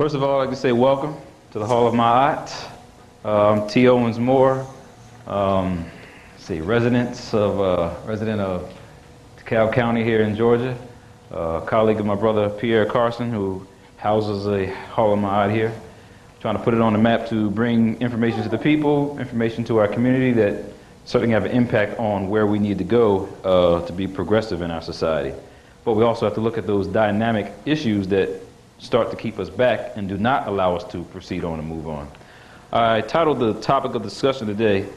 First of all, I'd like to say welcome to the Hall of my aunt. I'm T. Owens Moore, resident of DeKalb County here in Georgia, colleague of my brother Pierre Carson, who houses a Hall of my aunt here. Trying to put it on the map to bring information to the people, information to our community that certainly have an impact on where we need to go to be progressive in our society. But we also have to look at those dynamic issues that start to keep us back and do not allow us to proceed on and move on. I titled the topic of discussion today,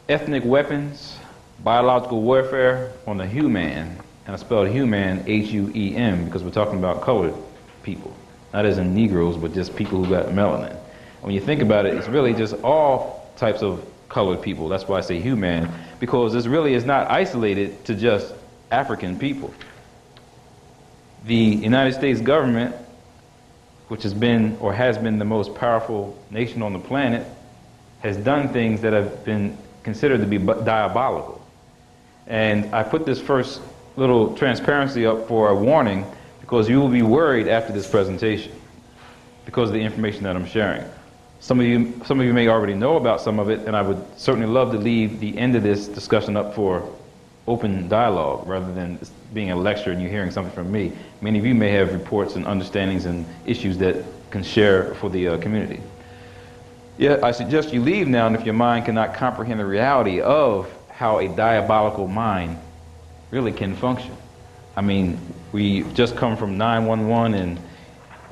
Ethnic Weapons, Biological Warfare on the Hue-man, and I spelled Hue-man H-U-E-M because we're talking about colored people, not as in Negroes, but just people who got melanin. When you think about it, it's really just all types of colored people. That's why I say Hue-man, because this really is not isolated to just African people. The United States government, which has been or has been the most powerful nation on the planet, has done things that have been considered to be diabolical. And I put this first little transparency up for a warning because you will be worried after this presentation because of the information that I'm sharing. Some of you may already know about some of it, and I would certainly love to leave the end of this discussion up for open dialogue rather than being a lecture and you hearing something from me. Many of you may have reports and understandings and issues that can share for the community. Yeah, I suggest you leave now, and if your mind cannot comprehend the reality of how a diabolical mind really can function. I mean, we've just come from 9/11 and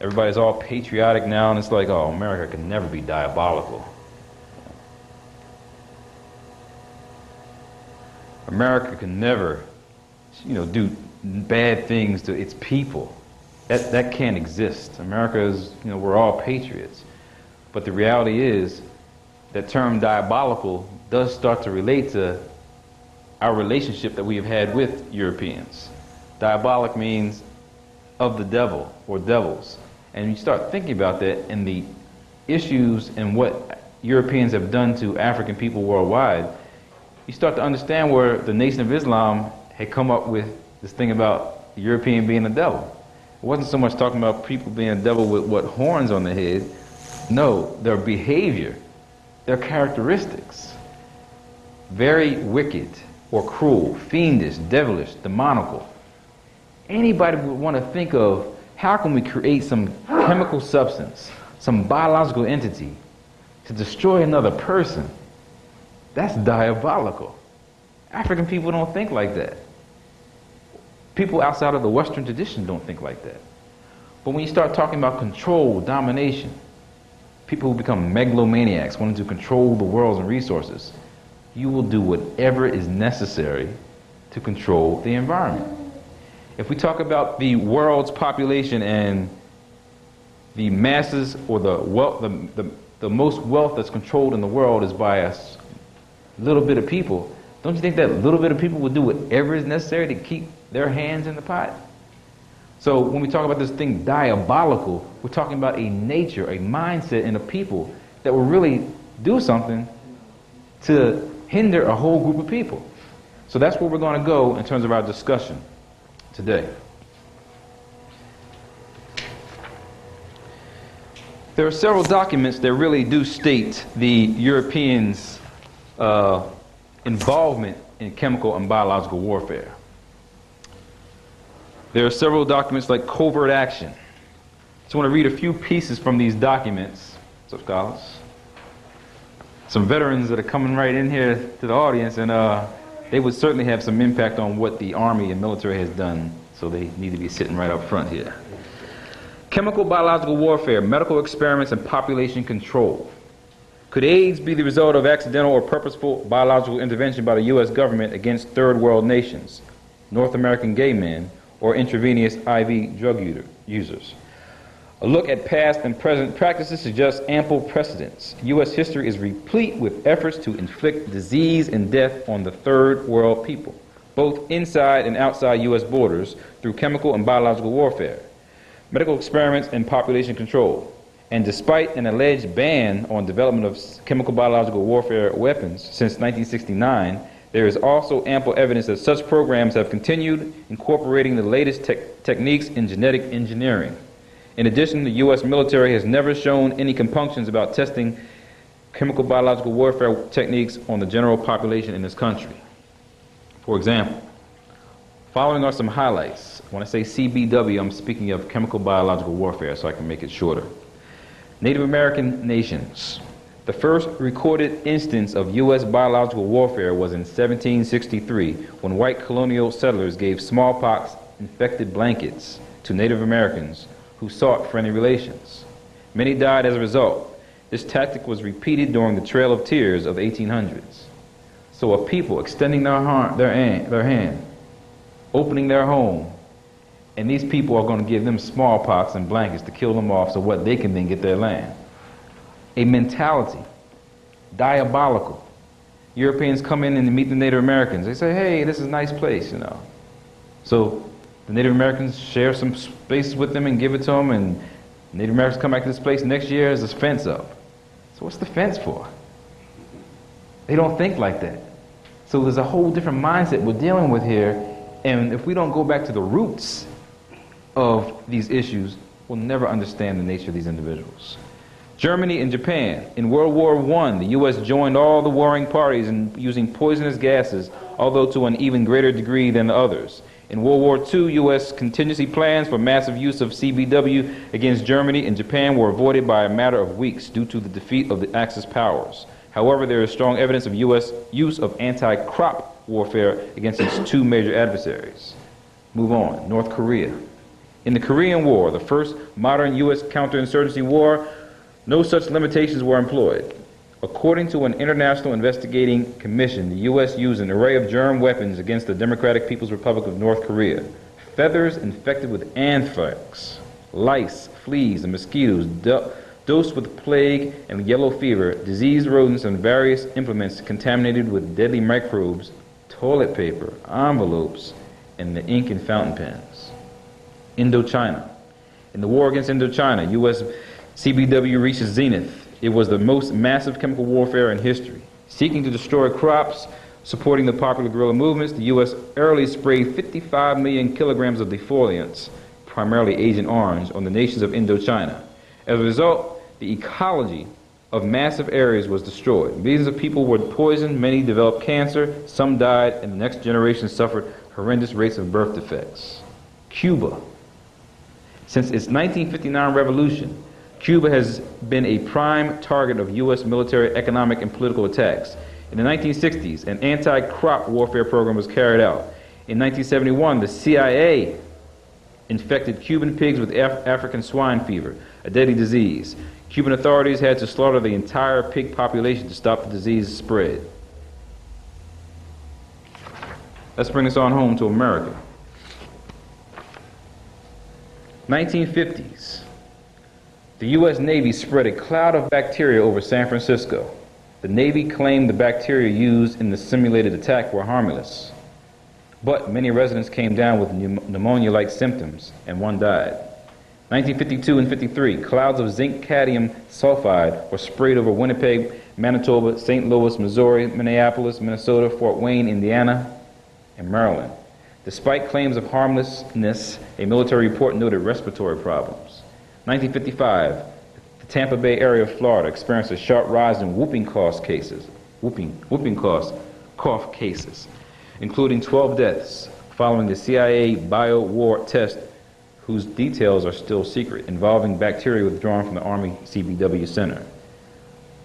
everybody's all patriotic now, and it's like, oh, America can never be diabolical. America can never, do bad things to its people. That can't exist. America is, we're all patriots. But the reality is that term diabolical does start to relate to our relationship that we have had with Europeans. Diabolic means of the devil or devils. And you start thinking about that and the issues and what Europeans have done to African people worldwide, you start to understand where the Nation of Islam had come up with this thing about the European being a devil. It wasn't so much talking about people being a devil with what horns on their head. No, their behavior, their characteristics. Very wicked or cruel, fiendish, devilish, demonical. Anybody would want to think of how can we create some chemical substance, some biological entity to destroy another person? That's diabolical. African people don't think like that. People outside of the Western tradition don't think like that. But when you start talking about control, domination, people who become megalomaniacs, wanting to control the world and resources, you will do whatever is necessary to control the environment. If we talk about the world's population and the masses or the wealth, the most wealth that's controlled in the world is by a little bit of people, don't you think that little bit of people would do whatever is necessary to keep their hands in the pot? So when we talk about this thing diabolical, we're talking about a nature, a mindset in a people that will really do something to hinder a whole group of people. So that's where we're going to go in terms of our discussion today. There are several documents that really do state the Europeans' involvement in chemical and biological warfare. There are several documents like covert action. I just want to read a few pieces from these documents. What's up, scholars? Some veterans that are coming right in here to the audience, and they would certainly have some impact on what the Army and military has done, so they need to be sitting right up front here. Chemical biological warfare, medical experiments, and population control. Could AIDS be the result of accidental or purposeful biological intervention by the U.S. government against third world nations, North American gay men, or intravenous IV drug users? A look at past and present practices suggests ample precedents. U.S. history is replete with efforts to inflict disease and death on the third world people, both inside and outside U.S. borders, through chemical and biological warfare, medical experiments, and population control. And despite an alleged ban on development of chemical biological warfare weapons since 1969, there is also ample evidence that such programs have continued incorporating the latest techniques in genetic engineering. In addition, the U.S. military has never shown any compunctions about testing chemical biological warfare techniques on the general population in this country. For example, following are some highlights. When I say CBW, I'm speaking of chemical biological warfare, so I can make it shorter. Native American nations. The first recorded instance of U.S. biological warfare was in 1763, when white colonial settlers gave smallpox-infected blankets to Native Americans who sought friendly relations. Many died as a result. This tactic was repeated during the Trail of Tears of the 1800s. So a people extending their hand, opening their home, and these people are going to give them smallpox and blankets to kill them off so what they can then get their land. A mentality, diabolical. Europeans come in and meet the Native Americans. They say, hey, this is a nice place, you know. So the Native Americans share some spaces with them and give it to them, and Native Americans come back to this place next year, there's a fence up. So what's the fence for? They don't think like that. So there's a whole different mindset we're dealing with here, and if we don't go back to the roots of these issues, we'll never understand the nature of these individuals. Germany and Japan. In World War I, the U.S. joined all the warring parties in using poisonous gases, although to an even greater degree than the others. In World War II, U.S. contingency plans for massive use of CBW against Germany and Japan were avoided by a matter of weeks due to the defeat of the Axis powers. However, there is strong evidence of U.S. use of anti-crop warfare against its two major adversaries. Move on. North Korea. In the Korean War, the first modern U.S. counterinsurgency war, no such limitations were employed. According to an international investigating commission, the U.S. used an array of germ weapons against the Democratic People's Republic of North Korea. Feathers infected with anthrax, lice, fleas, and mosquitoes, dosed with plague and yellow fever, diseased rodents, and various implements contaminated with deadly microbes, toilet paper, envelopes, and the ink and fountain pens. Indochina. In the war against Indochina, U.S. CBW reached its zenith. It was the most massive chemical warfare in history. Seeking to destroy crops, supporting the popular guerrilla movements, the U.S. early sprayed 55 million kilograms of defoliants, primarily Agent Orange, on the nations of Indochina. As a result, the ecology of massive areas was destroyed. Millions of people were poisoned, many developed cancer, some died, and the next generation suffered horrendous rates of birth defects. Cuba. Since its 1959 revolution, Cuba has been a prime target of U.S. military, economic, and political attacks. In the 1960s, an anti-crop warfare program was carried out. In 1971, the CIA infected Cuban pigs with African swine fever, a deadly disease. Cuban authorities had to slaughter the entire pig population to stop the disease spread. Let's bring this on home to America. 1950s. The U.S. Navy spread a cloud of bacteria over San Francisco. The Navy claimed the bacteria used in the simulated attack were harmless. But many residents came down with pneumonia-like symptoms, and one died. 1952 and 53, clouds of zinc cadmium sulfide were sprayed over Winnipeg, Manitoba, St. Louis, Missouri, Minneapolis, Minnesota, Fort Wayne, Indiana, and Maryland. Despite claims of harmlessness, a military report noted respiratory problems. 1955, the Tampa Bay area of Florida experienced a sharp rise in whooping cough cases, including 12 deaths following the CIA bio-war test, whose details are still secret, involving bacteria withdrawn from the Army CBW Center.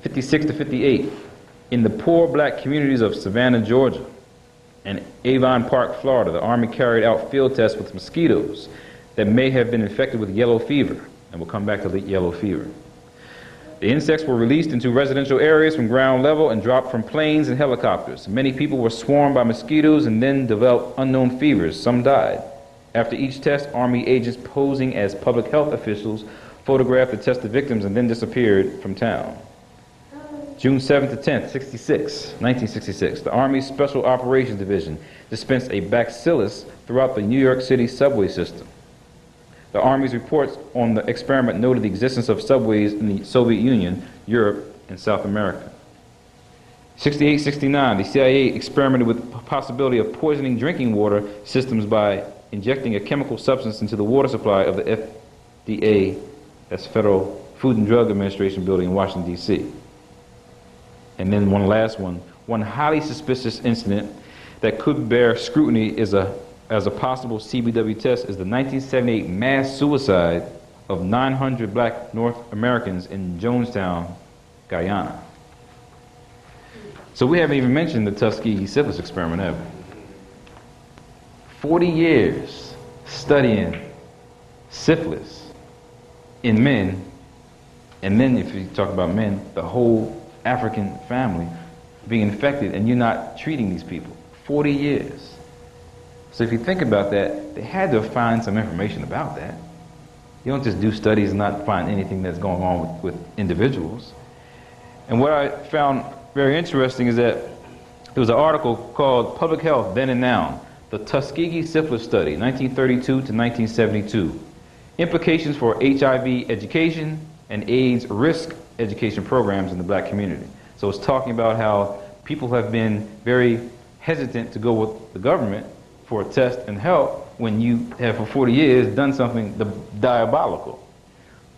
56 to 58, in the poor black communities of Savannah, Georgia, and Avon Park, Florida, the Army carried out field tests with mosquitoes that may have been infected with yellow fever. And we'll come back to the yellow fever. The insects were released into residential areas from ground level and dropped from planes and helicopters. Many people were swarmed by mosquitoes and then developed unknown fevers. Some died. After each test, Army agents posing as public health officials photographed the tested victims and then disappeared from town. June 7th to 10th, 1966, the Army's Special Operations Division dispensed a bacillus throughout the New York City subway system. The Army's reports on the experiment noted the existence of subways in the Soviet Union, Europe, and South America. 68-69, the CIA experimented with the possibility of poisoning drinking water systems by injecting a chemical substance into the water supply of the DA, that's Federal Food and Drug Administration building in Washington, D.C. And then one last one. One highly suspicious incident that could bear scrutiny as a possible CBW test is the 1978 mass suicide of 900 black North Americans in Jonestown, Guyana. So we haven't even mentioned the Tuskegee syphilis experiment, have we? 40 years studying syphilis in men, and then if you talk about men, the whole African family being infected, and you're not treating these people. 40 years. So if you think about that, they had to find some information about that. You don't just do studies and not find anything that's going on with individuals. And what I found very interesting is that there was an article called Public Health Then and Now, the Tuskegee Syphilis Study, 1932 to 1972. Implications for HIV education and AIDS risk education programs in the black community. So it's talking about how people have been very hesitant to go with the government for a test and help when you have for 40 years done something diabolical.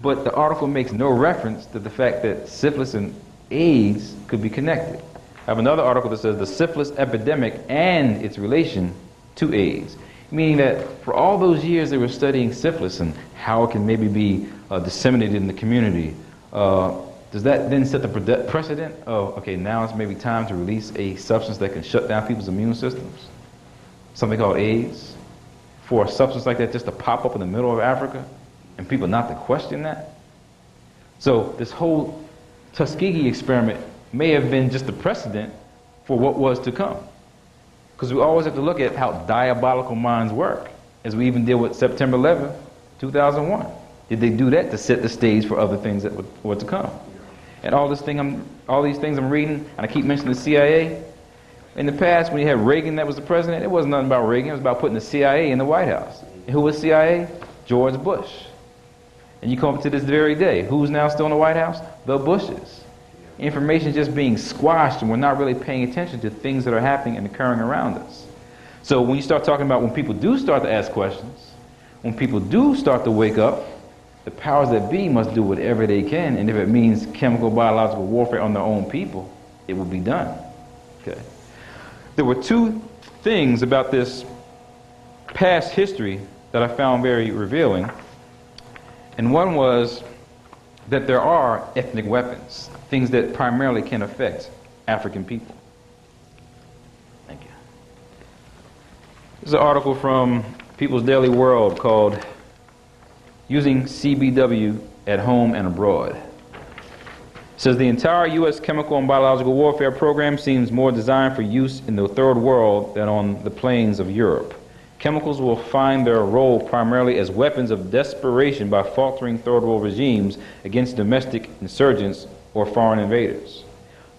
But the article makes no reference to the fact that syphilis and AIDS could be connected. I have another article that says the syphilis epidemic and its relation to AIDS, meaning that for all those years they were studying syphilis and how it can maybe be disseminated in the community. Does that then set the precedent of, okay, now it's maybe time to release a substance that can shut down people's immune systems? Something called AIDS? For a substance like that just to pop up in the middle of Africa and people not to question that? So this whole Tuskegee experiment may have been just a precedent for what was to come. Because we always have to look at how diabolical minds work, as we even did with September 11, 2001. Did they do that to set the stage for other things that were to come? And all these things I'm reading, and I keep mentioning the CIA. In the past, when you had Reagan that was the president, it wasn't nothing about Reagan. It was about putting the CIA in the White House. And who was CIA? George Bush. And you come up to this very day. Who's now still in the White House? The Bushes. Information is just being squashed, and we're not really paying attention to things that are happening and occurring around us. So when you start talking about when people do start to ask questions, when people do start to wake up, the powers that be must do whatever they can, and if it means chemical, biological warfare on their own people, it will be done. Okay. There were two things about this past history that I found very revealing, and one was that there are ethnic weapons, things that primarily can affect African people. Thank you. This is an article from People's Daily World called Using CBW at Home and Abroad. It says the entire U.S. chemical and biological warfare program seems more designed for use in the third world than on the plains of Europe. Chemicals will find their role primarily as weapons of desperation by faltering third world regimes against domestic insurgents or foreign invaders.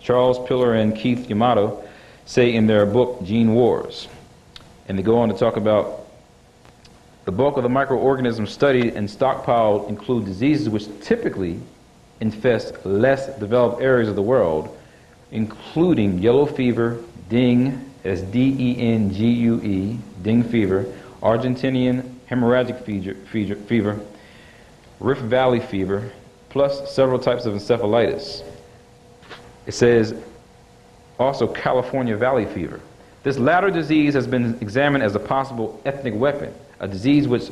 Charles Pillar and Keith Yamato say in their book Gene Wars, and they go on to talk about the bulk of the microorganisms studied and stockpiled include diseases which typically infest less developed areas of the world, including yellow fever, dengue, as D-E-N-G-U-E, dengue fever, Argentinian hemorrhagic fever, Rift Valley fever, plus several types of encephalitis. It says also California Valley fever. This latter disease has been examined as a possible ethnic weapon, a disease which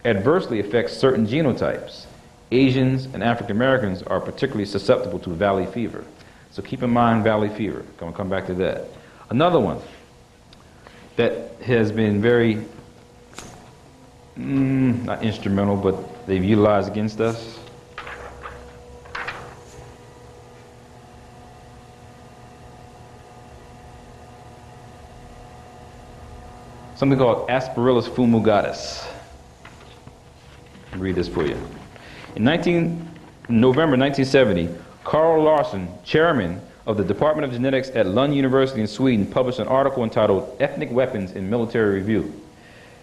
adversely affects certain genotypes. Asians and African Americans are particularly susceptible to valley fever. So keep in mind valley fever. I'm going to come back to that. Another one that has been very, not instrumental, but they've utilized against us. Something called Asperillus Fumigatus. I'll read this for you. In November 1970, Carl Larsson, chairman of the Department of Genetics at Lund University in Sweden, published an article entitled Ethnic Weapons in Military Review,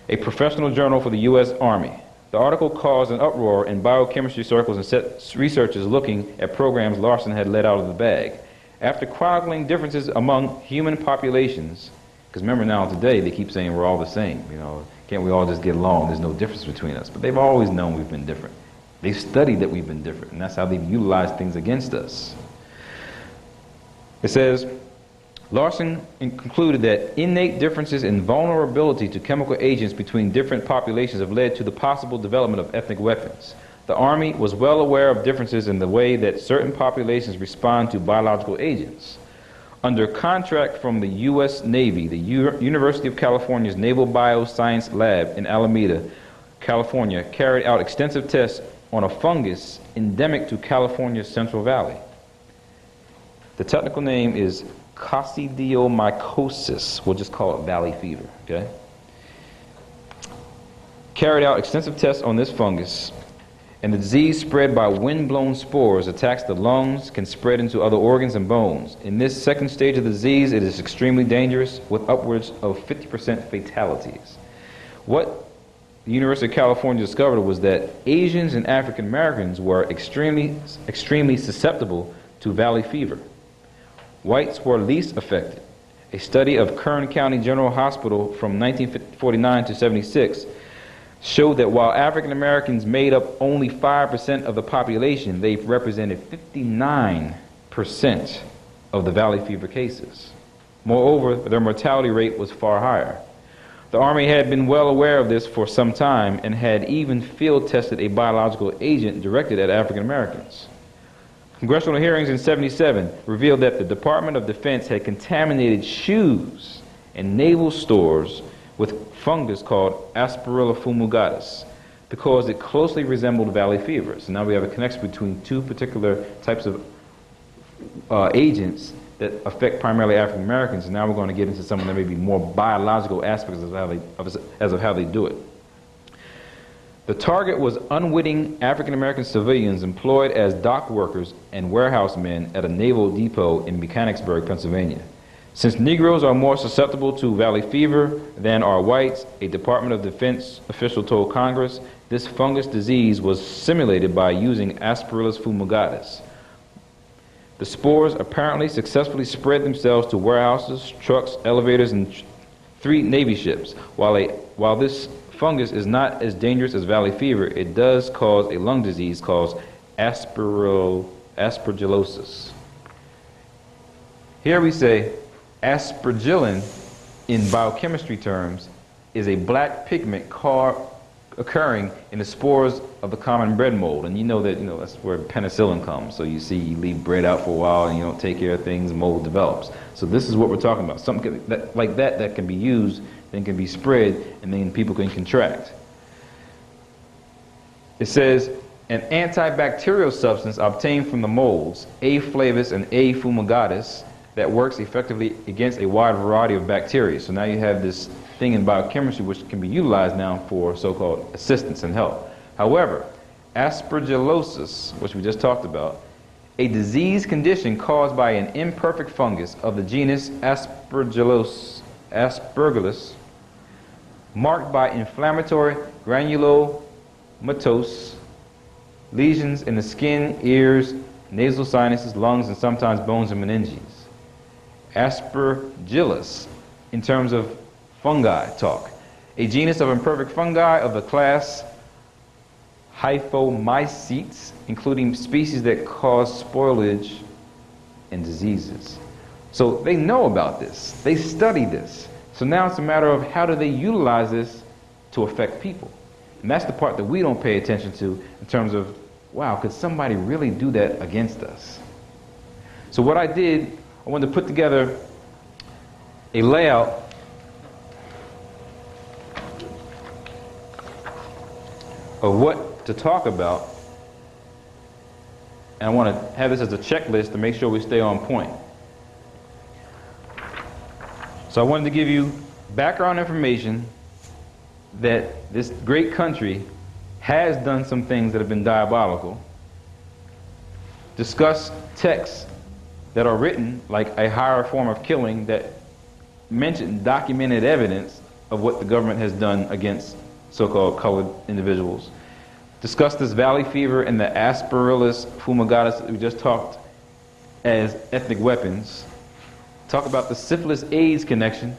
a professional journal for the U.S. Army. The article caused an uproar in biochemistry circles and set researchers looking at programs Larsson had let out of the bag. After chronicling differences among human populations, because remember now today they keep saying we're all the same, you know, can't we all just get along? There's no difference between us. But they've always known we've been different. They've studied that we've been different, and that's how they've utilized things against us. It says, Larson concluded that innate differences in vulnerability to chemical agents between different populations have led to the possible development of ethnic weapons. The Army was well aware of differences in the way that certain populations respond to biological agents. Under contract from the U.S. Navy, the University of California's Naval Bioscience Lab in Alameda, California, carried out extensive tests on a fungus endemic to California's Central Valley. The technical name is coccidiomycosis. We'll just call it valley fever, okay? Carried out extensive tests on this fungus, and the disease spread by wind-blown spores attacks the lungs, can spread into other organs and bones. In this second stage of the disease, it is extremely dangerous with upwards of 50% fatalities. What the University of California discovered was that Asians and African Americans were extremely susceptible to valley fever. Whites were least affected. A study of Kern County General Hospital from 1949 to 76 showed that while African Americans made up only 5% of the population, they represented 59% of the valley fever cases. Moreover, their mortality rate was far higher. The Army had been well aware of this for some time and had even field tested a biological agent directed at African Americans. Congressional hearings in '77 revealed that the Department of Defense had contaminated shoes and naval stores with fungus called Asperillus Fumigatus because it closely resembled valley fever. So now we have a connection between two particular types of agents that affect primarily African Americans, and now we're going to get into some of the maybe more biological aspects of how they do it. The target was unwitting African American civilians employed as dock workers and warehouse men at a naval depot in Mechanicsburg, Pennsylvania. Since Negroes are more susceptible to valley fever than are whites, a Department of Defense official told Congress this fungus disease was simulated by using Asperillus Fumigatus. The spores apparently successfully spread themselves to warehouses, trucks, elevators, and 3 Navy ships. While this fungus is not as dangerous as valley fever, it does cause a lung disease called aspergillosis. Here we say aspergillin, in biochemistry terms, is a black pigment occurring in the spores of the common bread mold. And you know that's where penicillin comes. So you see, you leave bread out for a while and you don't take care of things, mold develops. So this is what we're talking about. Something like that can be used, then can be spread, and then people can contract. It says, an antibacterial substance obtained from the molds, A. flavus and A. fumigatus, that works effectively against a wide variety of bacteria. So now you have this thing in biochemistry which can be utilized now for so-called assistance and help. However, aspergillosis, which we just talked about, a disease condition caused by an imperfect fungus of the genus Aspergillus, marked by inflammatory granulomatous lesions in the skin, ears, nasal sinuses, lungs, and sometimes bones and meninges. Aspergillus, in terms of fungi talk, a genus of imperfect fungi of the class Hyphomycetes, including species that cause spoilage and diseases. So they know about this. They study this. So now it's a matter of how do they utilize this to affect people. And that's the part that we don't pay attention to in terms of, wow, could somebody really do that against us? So what I did, I wanted to put together a layout of what to talk about, and I want to have this as a checklist to make sure we stay on point. So I wanted to give you background information that this great country has done some things that have been diabolical, discuss texts that are written like A Higher Form of Killing that mention documented evidence of what the government has done against so-called colored individuals. Discuss this valley fever and the Asperillus Fumigatus that we just talked as ethnic weapons. Talk about the syphilis-AIDS connection.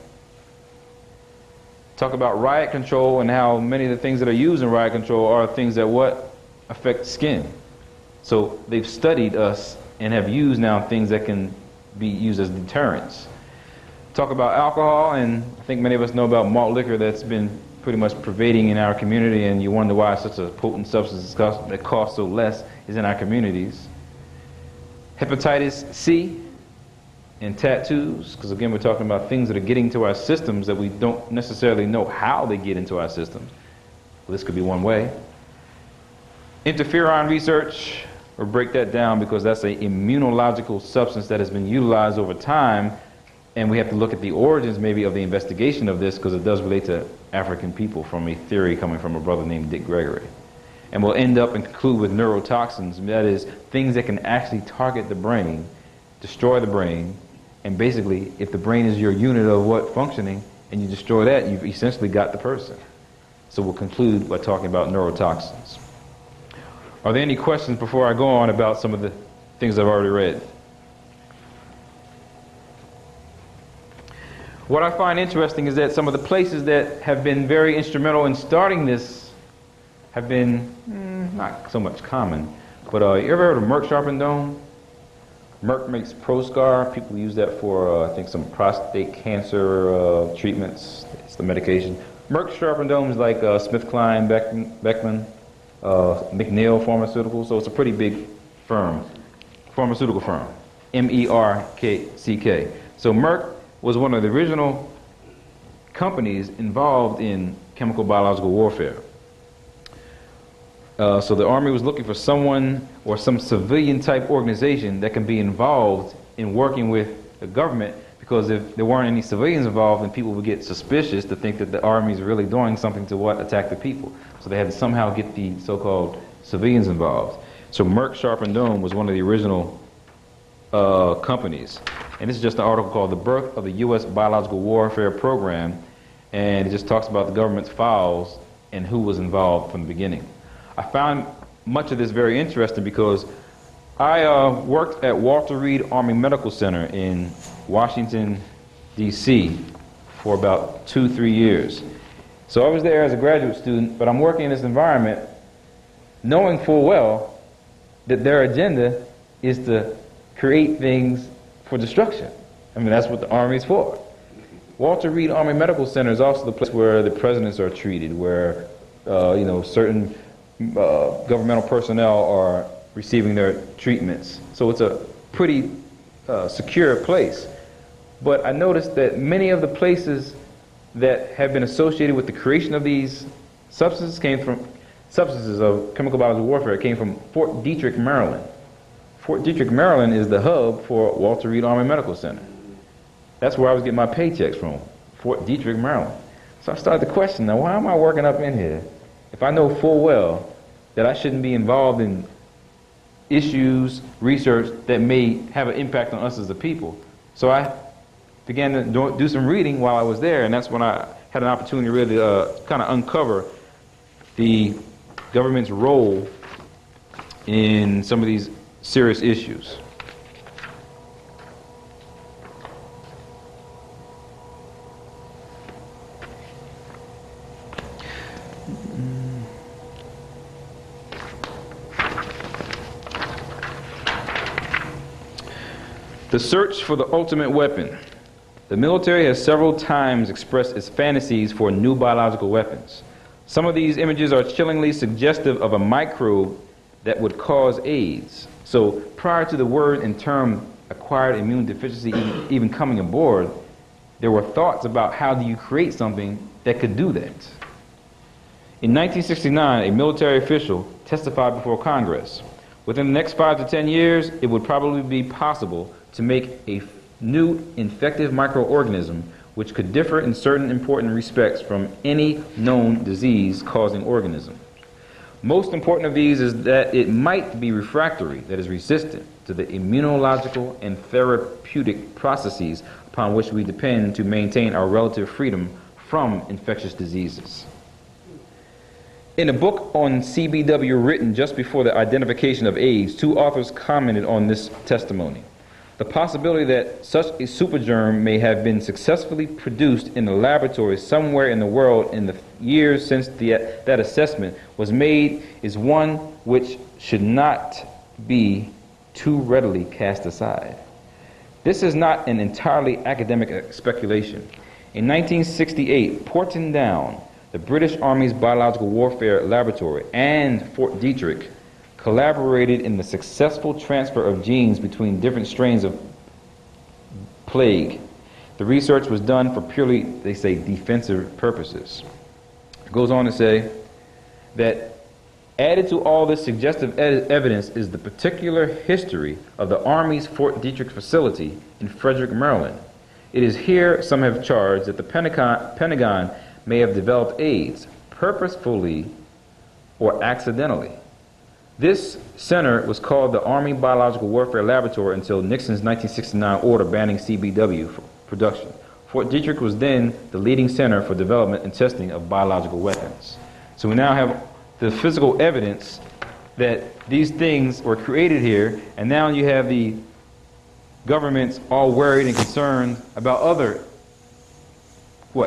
Talk about riot control and how many of the things that are used in riot control are things that affect skin. So they've studied us and have used now things that can be used as deterrents. Talk about alcohol, and I think many of us know about malt liquor that's been pretty much pervading in our community, and you wonder why such a potent substance that costs so less is in our communities. Hepatitis C and tattoos, because again we're talking about things that are getting to our systems that we don't necessarily know how they get into our systems. Well, this could be one way. Interferon research, or break that down because that's an immunological substance that has been utilized over time, and we have to look at the origins maybe of the investigation of this because it does relate to African people from a theory coming from a brother named Dick Gregory. And we'll end up and conclude with neurotoxins, that is, things that can actually target the brain, destroy the brain, and basically, if the brain is your unit of what functioning, and you destroy that, you've essentially got the person. So we'll conclude by talking about neurotoxins. Are there any questions before I go on about some of the things I've already read? What I find interesting is that some of the places that have been very instrumental in starting this have been not so much common, but you ever heard of Merck Sharp Dome? Merck makes Proscar. People use that for, I think, some prostate cancer treatments. It's the medication. Merck Sharp Dome is like SmithKline, Beckman, McNeil Pharmaceuticals, so it's a pretty big firm, pharmaceutical firm, M-E-R-C-K. So Merck was one of the original companies involved in chemical biological warfare. So the Army was looking for someone or some civilian type organization that can be involved in working with the government, because if there weren't any civilians involved, then people would get suspicious to think that the Army is really doing something to attack the people. So they had to somehow get the so-called civilians involved. So Merck Sharp Dome was one of the original companies. And this is just an article called The Birth of the U.S. Biological Warfare Program, and it just talks about the government's files and who was involved from the beginning. I found much of this very interesting because I worked at Walter Reed Army Medical Center in Washington, D.C. for about 2-3 years. So I was there as a graduate student, but I'm working in this environment knowing full well that their agenda is to create things for destruction. I mean, that's what the Army is for. Walter Reed Army Medical Center is also the place where the presidents are treated, where certain governmental personnel are receiving their treatments. So it's a pretty secure place. But I noticed that many of the places that have been associated with the creation of these substances of chemical biological warfare came from Fort Detrick, Maryland. Fort Detrick, Maryland is the hub for Walter Reed Army Medical Center. That's where I was getting my paychecks from, Fort Detrick, Maryland. So I started to question, now why am I working up in here if I know full well that I shouldn't be involved in issues, research that may have an impact on us as a people? So I began to do some reading while I was there, and that's when I had an opportunity to really kind of uncover the government's role in some of these serious issues. The search for the ultimate weapon. The military has several times expressed its fantasies for new biological weapons. Some of these images are chillingly suggestive of a microbe that would cause AIDS. So prior to the word and term acquired immune deficiency even coming aboard, there were thoughts about how do you create something that could do that. In 1969, a military official testified before Congress. Within the next 5 to 10 years, it would probably be possible to make a new infective microorganism which could differ in certain important respects from any known disease-causing organism. Most important of these is that it might be refractory, that is resistant to the immunological and therapeutic processes upon which we depend to maintain our relative freedom from infectious diseases. In a book on CBW written just before the identification of AIDS, 2 authors commented on this testimony. The possibility that such a supergerm may have been successfully produced in a laboratory somewhere in the world in the years since that assessment was made is one which should not be too readily cast aside. This is not an entirely academic speculation. In 1968, Portendown, the British Army's Biological Warfare Laboratory, and Fort Detrick collaborated in the successful transfer of genes between different strains of plague. The research was done for purely, they say, defensive purposes. It goes on to say that added to all this suggestive evidence is the particular history of the Army's Fort Detrick facility in Frederick, Maryland. It is here some have charged that the Pentagon may have developed AIDS purposefully or accidentally. This center was called the Army Biological Warfare Laboratory until Nixon's 1969 order banning CBW for production. Fort Detrick was then the leading center for development and testing of biological weapons. So we now have the physical evidence that these things were created here, and now you have the governments all worried and concerned about other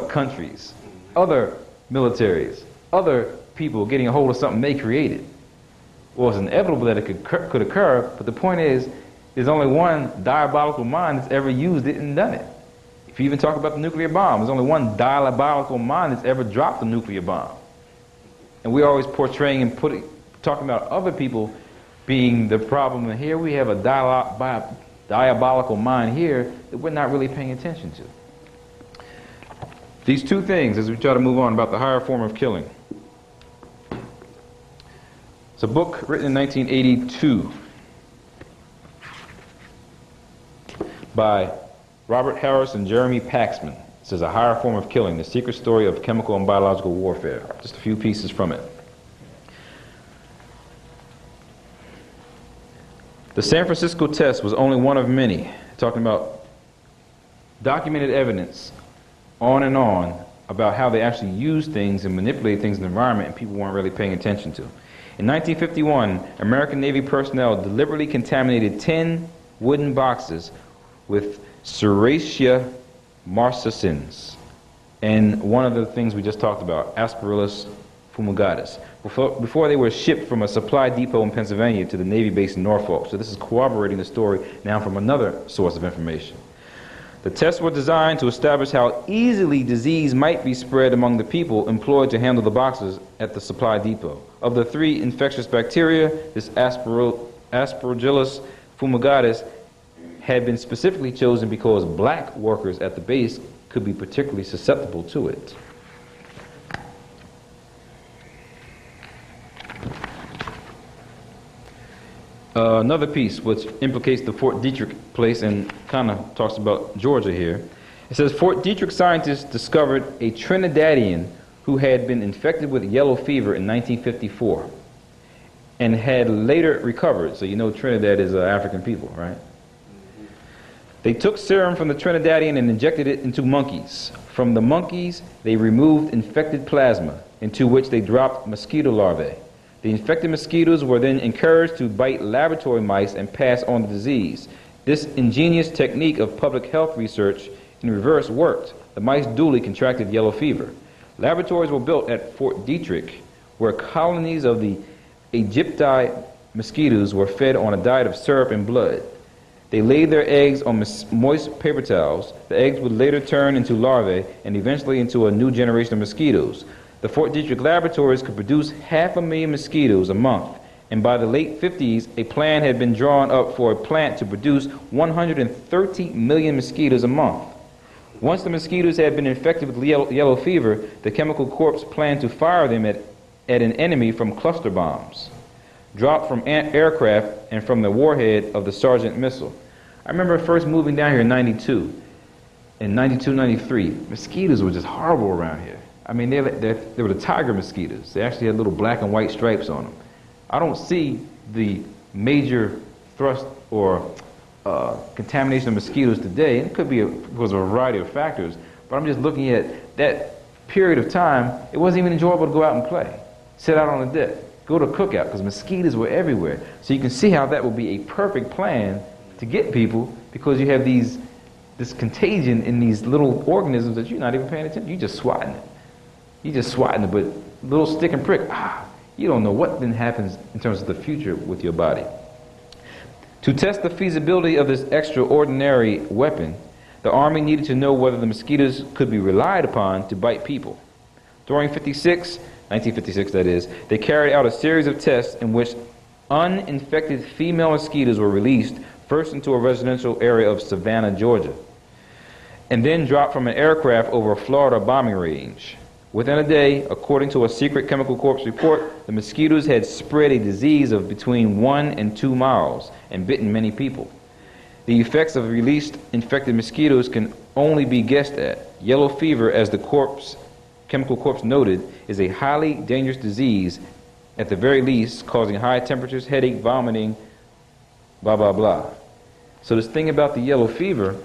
countries, other militaries, other people getting a hold of something they created. Well, it's inevitable that it could occur, but the point is, there's only one diabolical mind that's ever used it and done it. If you even talk about the nuclear bomb, there's only one diabolical mind that's ever dropped a nuclear bomb. And we're always portraying and talking about other people being the problem. And here we have a diabolical mind here that we're not really paying attention to. These two things, as we try to move on, about the higher form of killing. It's a book written in 1982 by Robert Harris and Jeremy Paxman. It says A Higher Form of Killing, The Secret Story of Chemical and Biological Warfare. Just a few pieces from it. The San Francisco test was only one of many, talking about documented evidence on and on about how they actually use things and manipulate things in the environment and people weren't really paying attention to. In 1951, American Navy personnel deliberately contaminated 10 wooden boxes with Serratia marcescens and one of the things we just talked about, Asperillus Fumigatus, before they were shipped from a supply depot in Pennsylvania to the Navy base in Norfolk. So this is corroborating the story now from another source of information. The tests were designed to establish how easily disease might be spread among the people employed to handle the boxes at the supply depot. Of the 3 infectious bacteria, this Aspergillus Fumigatus had been specifically chosen because black workers at the base could be particularly susceptible to it. Another piece which implicates the Fort Detrick place and kind of talks about Georgia here. It says Fort Detrick scientists discovered a Trinidadian who had been infected with yellow fever in 1954 and had later recovered. So you know Trinidad is African people, right? They took serum from the Trinidadian and injected it into monkeys. From the monkeys, they removed infected plasma, into which they dropped mosquito larvae. The infected mosquitoes were then encouraged to bite laboratory mice and pass on the disease. This ingenious technique of public health research in reverse worked. The mice duly contracted yellow fever. Laboratories were built at Fort Detrick, where colonies of the Egypti mosquitoes were fed on a diet of syrup and blood. They laid their eggs on moist paper towels. The eggs would later turn into larvae and eventually into a new generation of mosquitoes. The Fort Detrick laboratories could produce 500,000 mosquitoes a month, and by the late 50s, a plan had been drawn up for a plant to produce 130 million mosquitoes a month. Once the mosquitoes had been infected with yellow fever, the Chemical Corps planned to fire them at an enemy from cluster bombs dropped from aircraft and from the warhead of the Sergeant missile. I remember first moving down here in 92. In 92, 93, mosquitoes were just horrible around here. I mean, they were the tiger mosquitoes. They actually had little black and white stripes on them. I don't see the major thrust or contamination of mosquitoes today. It could be because of a variety of factors, but I'm just looking at that period of time. It wasn't even enjoyable to go out and play, sit out on the deck, go to a cookout, because mosquitoes were everywhere. So you can see how that would be a perfect plan to get people because you have this contagion in these little organisms that you're not even paying attention. You're just swatting it. You're just swatting it, but little stick and prick, you don't know what then happens in terms of the future with your body. To test the feasibility of this extraordinary weapon, the Army needed to know whether the mosquitoes could be relied upon to bite people. During 1956 that is, they carried out a series of tests in which uninfected female mosquitoes were released first into a residential area of Savannah, Georgia, and then dropped from an aircraft over a Florida bombing range. Within a day, according to a secret Chemical Corps report, the mosquitoes had spread a disease of between 1 and 2 miles and bitten many people. The effects of released infected mosquitoes can only be guessed at. Yellow fever, as the Chemical Corps noted, is a highly dangerous disease, at the very least, causing high temperatures, headache, vomiting, blah, blah, blah. So this thing about the yellow fever,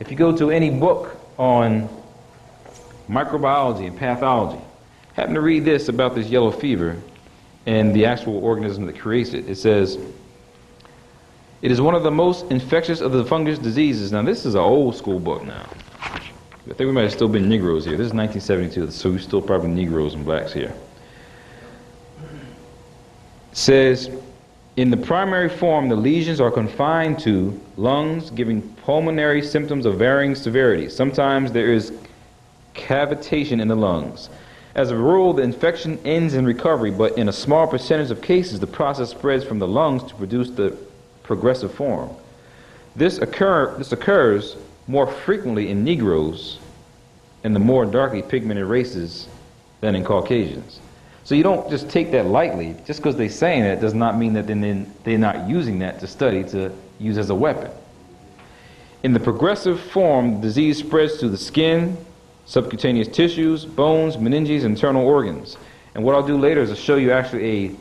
if you go to any book on microbiology and pathology, happen to read this about this yellow fever and the actual organism that creates it. It says, it is one of the most infectious of the fungus diseases. Now this is an old school book now. I think we might have still been Negroes here. This is 1972, so we're still probably Negroes and blacks here. It says, in the primary form, the lesions are confined to lungs, giving pulmonary symptoms of varying severity. Sometimes there is cavitation in the lungs. As a rule, the infection ends in recovery, but in a small percentage of cases, the process spreads from the lungs to produce the progressive form. This occurs more frequently in Negroes and the more darkly pigmented races than in Caucasians. So you don't just take that lightly. Just because they're saying it does not mean that they're not using that to study to use as a weapon. In the progressive form, the disease spreads to the skin, subcutaneous tissues, bones, meninges, and internal organs. And what I'll do later is I'll show you actually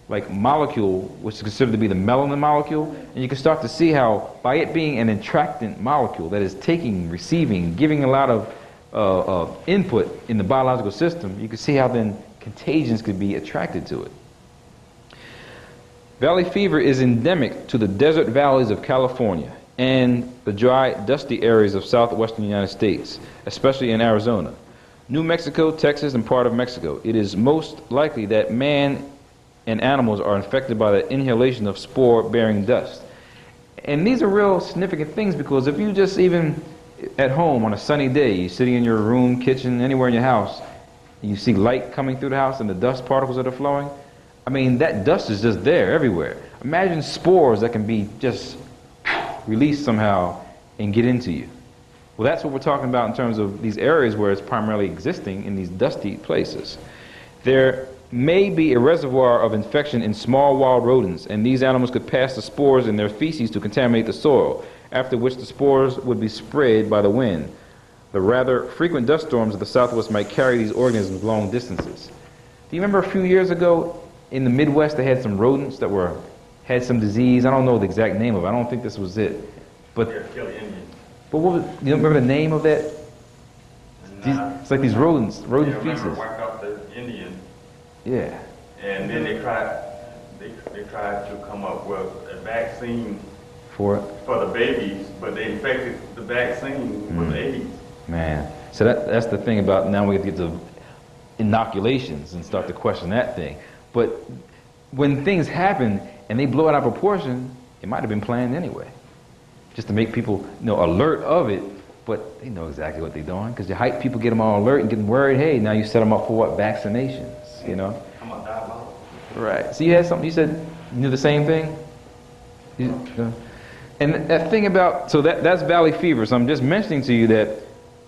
a molecule which is considered to be the melanin molecule, and you can start to see how by it being an attractant molecule that is taking, receiving, giving a lot of input in the biological system, you can see how then contagions could be attracted to it. Valley fever is endemic to the desert valleys of California and the dry, dusty areas of southwestern United States, especially in Arizona, New Mexico, Texas, and part of Mexico. It is most likely that man and animals are infected by the inhalation of spore-bearing dust. And these are real significant things, because if you just even at home on a sunny day, you're sitting in your room, kitchen, anywhere in your house, and you see light coming through the house and the dust particles that are flowing, I mean, that dust is just there everywhere. Imagine spores that can be just released somehow and get into you. Well, that's what we're talking about in terms of these areas where it's primarily existing in these dusty places. There may be a reservoir of infection in small wild rodents, and these animals could pass the spores in their feces to contaminate the soil, after which the spores would be spread by the wind. The rather frequent dust storms of the Southwest might carry these organisms long distances. Do you remember a few years ago in the Midwest they had some rodents that had some disease? I don't know the exact name of it. I don't think this was it. But what was, you don't remember the name of that? It's like these rodent feces. Wipe out the Indian. Yeah. And then they tried to come up with a vaccine for the babies, but they infected the vaccine with AIDS. Man, so that's the thing about, now we get to inoculations and start to question that thing. But when things happen and they blow it out of proportion, it might have been planned anyway, just to make people alert of it. But they know exactly what they're doing, because you hype people, get them all alert and get them worried. Hey, now you set them up for what? Vaccinations, I'm gonna die about it. Right. So you had something, you said you knew the same thing? And that thing about, so that's valley fever. So I'm just mentioning to you that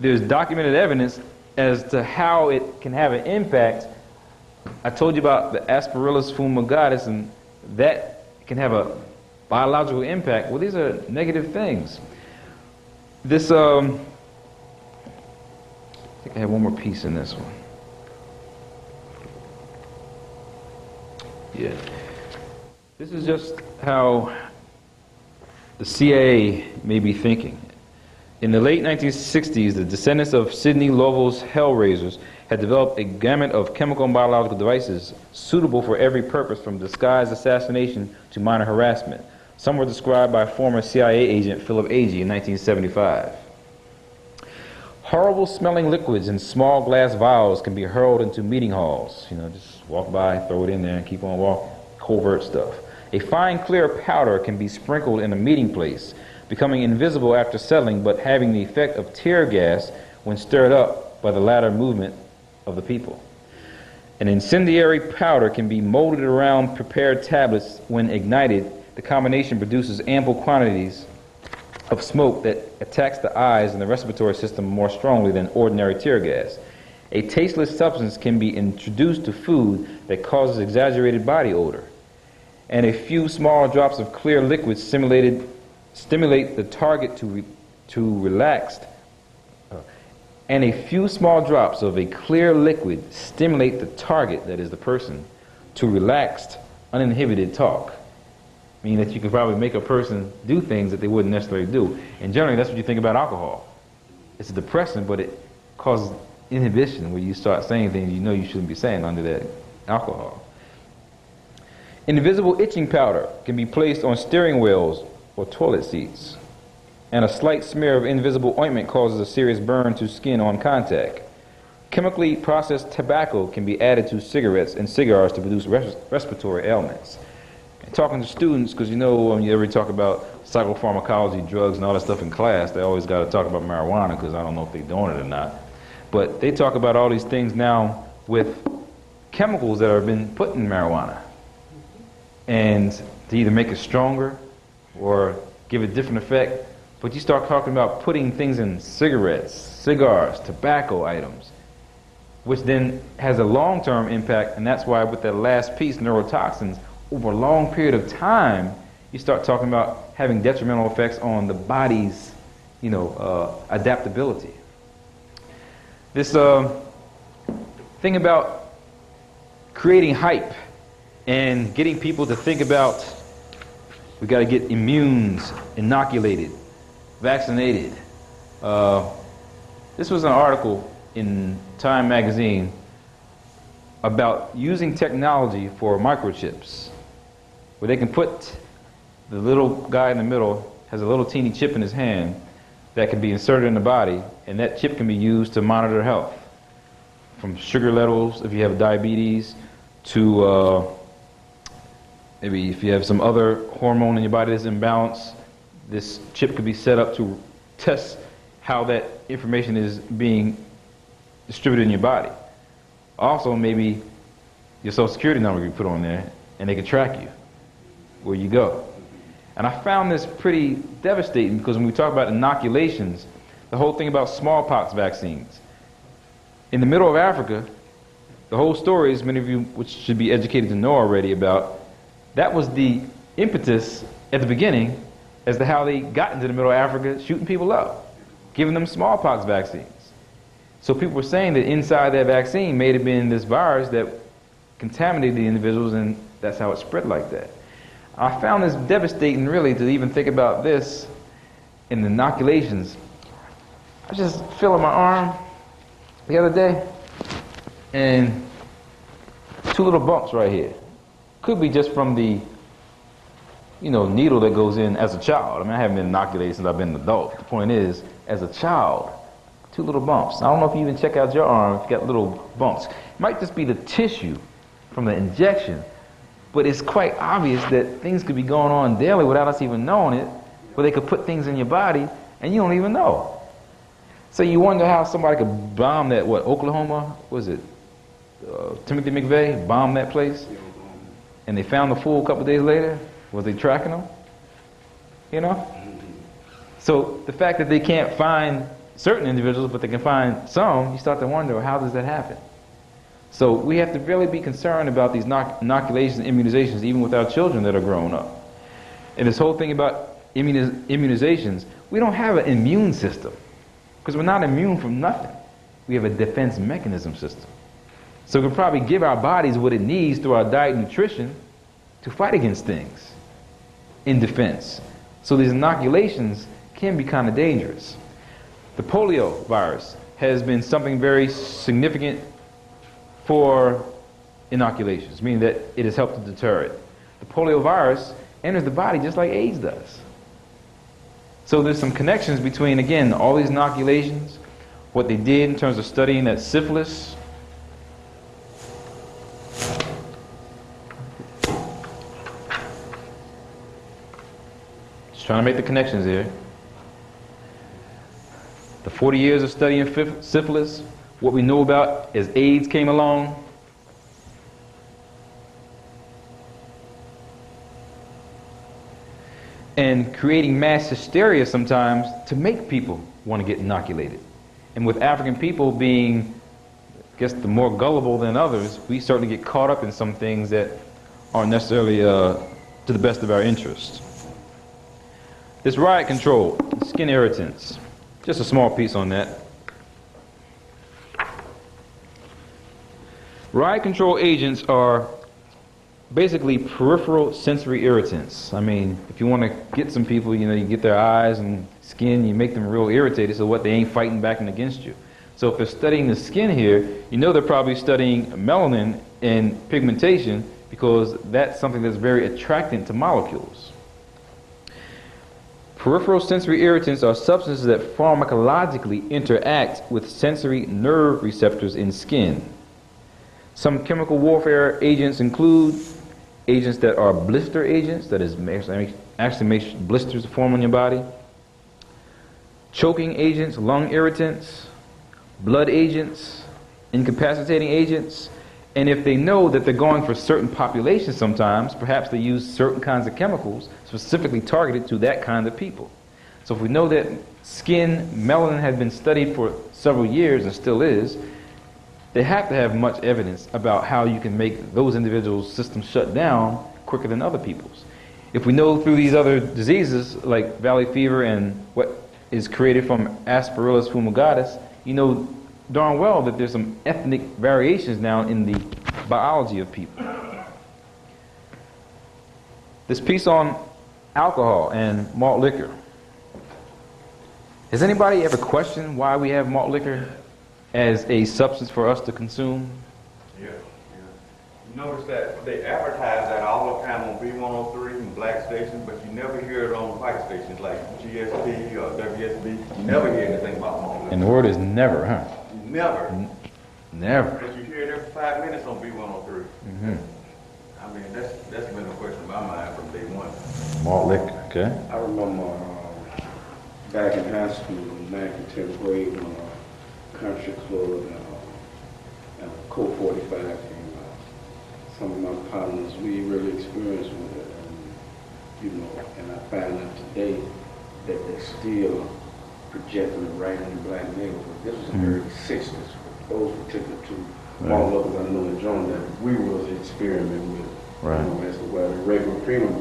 there's documented evidence as to how it can have an impact. I told you about the Asperillus Fumigatus, and that can have a biological impact. Well, these are negative things. This, I think I have one more piece in this one. Yeah. This is just how the CIA may be thinking. In the late 1960s, the descendants of Sidney Lovell's Hellraisers had developed a gamut of chemical and biological devices suitable for every purpose, from disguised assassination to minor harassment. Some were described by former CIA agent Philip Agee in 1975. Horrible smelling liquids in small glass vials can be hurled into meeting halls. Just walk by, throw it in there, and keep on walking. Covert stuff. A fine clear powder can be sprinkled in a meeting place, becoming invisible after settling, but having the effect of tear gas when stirred up by the latter movement of the people. An incendiary powder can be molded around prepared tablets. When ignited, the combination produces ample quantities of smoke that attacks the eyes and the respiratory system more strongly than ordinary tear gas. A tasteless substance can be introduced to food that causes exaggerated body odor. And a few small drops of clear liquid stimulate the target to relax. And a few small drops of a clear liquid stimulate the target, that is the person, to relaxed, uninhibited talk. Meaning that you can probably make a person do things that they wouldn't necessarily do. And generally, that's what you think about alcohol. It's a depressant, but it causes inhibition, where you start saying things you know you shouldn't be saying under that alcohol. Invisible itching powder can be placed on steering wheels or toilet seats. And a slight smear of invisible ointment causes a serious burn to skin on contact. Chemically processed tobacco can be added to cigarettes and cigars to produce respiratory ailments. And talking to students, because when you ever talk about psychopharmacology, drugs, and all that stuff in class, they always got to talk about marijuana, because I don't know if they're doing it or not. But they talk about all these things now with chemicals that have been put in marijuana. And to either make it stronger or give it a different effect. But you start talking about putting things in cigarettes, cigars, tobacco items, which then has a long-term impact, and that's why with that last piece, neurotoxins, over a long period of time, you start talking about having detrimental effects on the body's, adaptability. This thing about creating hype and getting people to think about, we got to get immunes inoculated, vaccinated. This was an article in Time magazine about using technology for microchips, where they can put the little guy in the middle, has a little teeny chip in his hand that can be inserted in the body, and that chip can be used to monitor health, from sugar levels if you have diabetes, to maybe if you have some other hormone in your body that's imbalanced. This chip could be set up to test how that information is being distributed in your body. Also, maybe your social security number can be put on there, and they can track you where you go. And I found this pretty devastating, because when we talk about inoculations, the whole thing about smallpox vaccines. In the middle of Africa, the whole story, as many of you which should be educated to know already about, that was the impetus at the beginning as to how they got into the middle of Africa, shooting people up, giving them smallpox vaccines. So people were saying that inside that vaccine may have been this virus that contaminated the individuals, and that's how it spread like that. I found this devastating, really, to even think about this in inoculations. I was just feeling my arm the other day, and 2 little bumps right here. Could be just from the needle that goes in as a child. I mean, I haven't been inoculated since I've been an adult. The point is, as a child, 2 little bumps. I don't know if you even check out your arm if you got little bumps. It might just be the tissue from the injection, but it's quite obvious that things could be going on daily without us even knowing it, where they could put things in your body and you don't even know. So you wonder how somebody could bomb that, Oklahoma? Was it Timothy McVeigh bombed that place? And they found the fool a couple days later? Was they tracking them? So the fact that they can't find certain individuals, but they can find some, you start to wonder, how does that happen? So we have to really be concerned about these inoculations and immunizations, even with our children that are growing up. And this whole thing about immunizations, we don't have an immune system, because we're not immune from nothing. We have a defense mechanism system. So we can probably give our bodies what it needs through our diet and nutrition to fight against things in defense. So these inoculations can be kind of dangerous. The polio virus has been something very significant for inoculations, meaning that it has helped to deter it. The polio virus enters the body just like AIDS does. So there's some connections between, again, all these inoculations, what they did in terms of studying that syphilis. Just trying to make the connections here. The 40 years of studying syphilis, what we know about as AIDS came along. And creating mass hysteria sometimes to make people want to get inoculated. And with African people being, I guess, the more gullible than others, we certainly get caught up in some things that aren't necessarily to the best of our interest. This Riot-Control, skin irritants. Just a small piece on that. Riot-Control agents are basically peripheral sensory irritants. I mean, if you want to get some people, you know, you get their eyes and skin, you make them real irritated so what they ain't fighting back and against you. So if they're studying the skin here, you know they're probably studying melanin and pigmentation because that's something that's very attractant to molecules. Peripheral sensory irritants are substances that pharmacologically interact with sensory nerve receptors in skin. Some chemical warfare agents include agents that are blister agents, that is, actually makes blisters form on your body. Choking agents, lung irritants, blood agents, incapacitating agents. And if they know that they're going for certain populations sometimes, perhaps they use certain kinds of chemicals specifically targeted to that kind of people. So if we know that skin melanin has been studied for several years and still is, they have to have much evidence about how you can make those individuals' systems shut down quicker than other people's. If we know through these other diseases like valley fever and what is created from Asperillus Fumigatus, you know darn well that there's some ethnic variations now in the biology of people. This piece on alcohol and malt liquor. Has anybody ever questioned why we have malt liquor as a substance for us to consume? Yeah. You notice that they advertise that all the time on B103 and black stations, but you never hear it on white stations like GSP or WSB. You never hear anything about malt liquor. And the word is never, huh? Never. Never. But you hear it every 5 minutes on B103. Mm-hmm. I mean, that's been a question in my mind from day one. Malt liquor, okay. I remember back in high school, in 9th and 10th grade, when Country Club and Code 45 came out. Some of my partners, we really experienced with it. And, you know, and I found out today that they're still projecting it right in the black neighborhood. This was in the early 60s. Those particular two malt liquors I know in John that we was experimenting with. Right. You know, as to where the regular premium,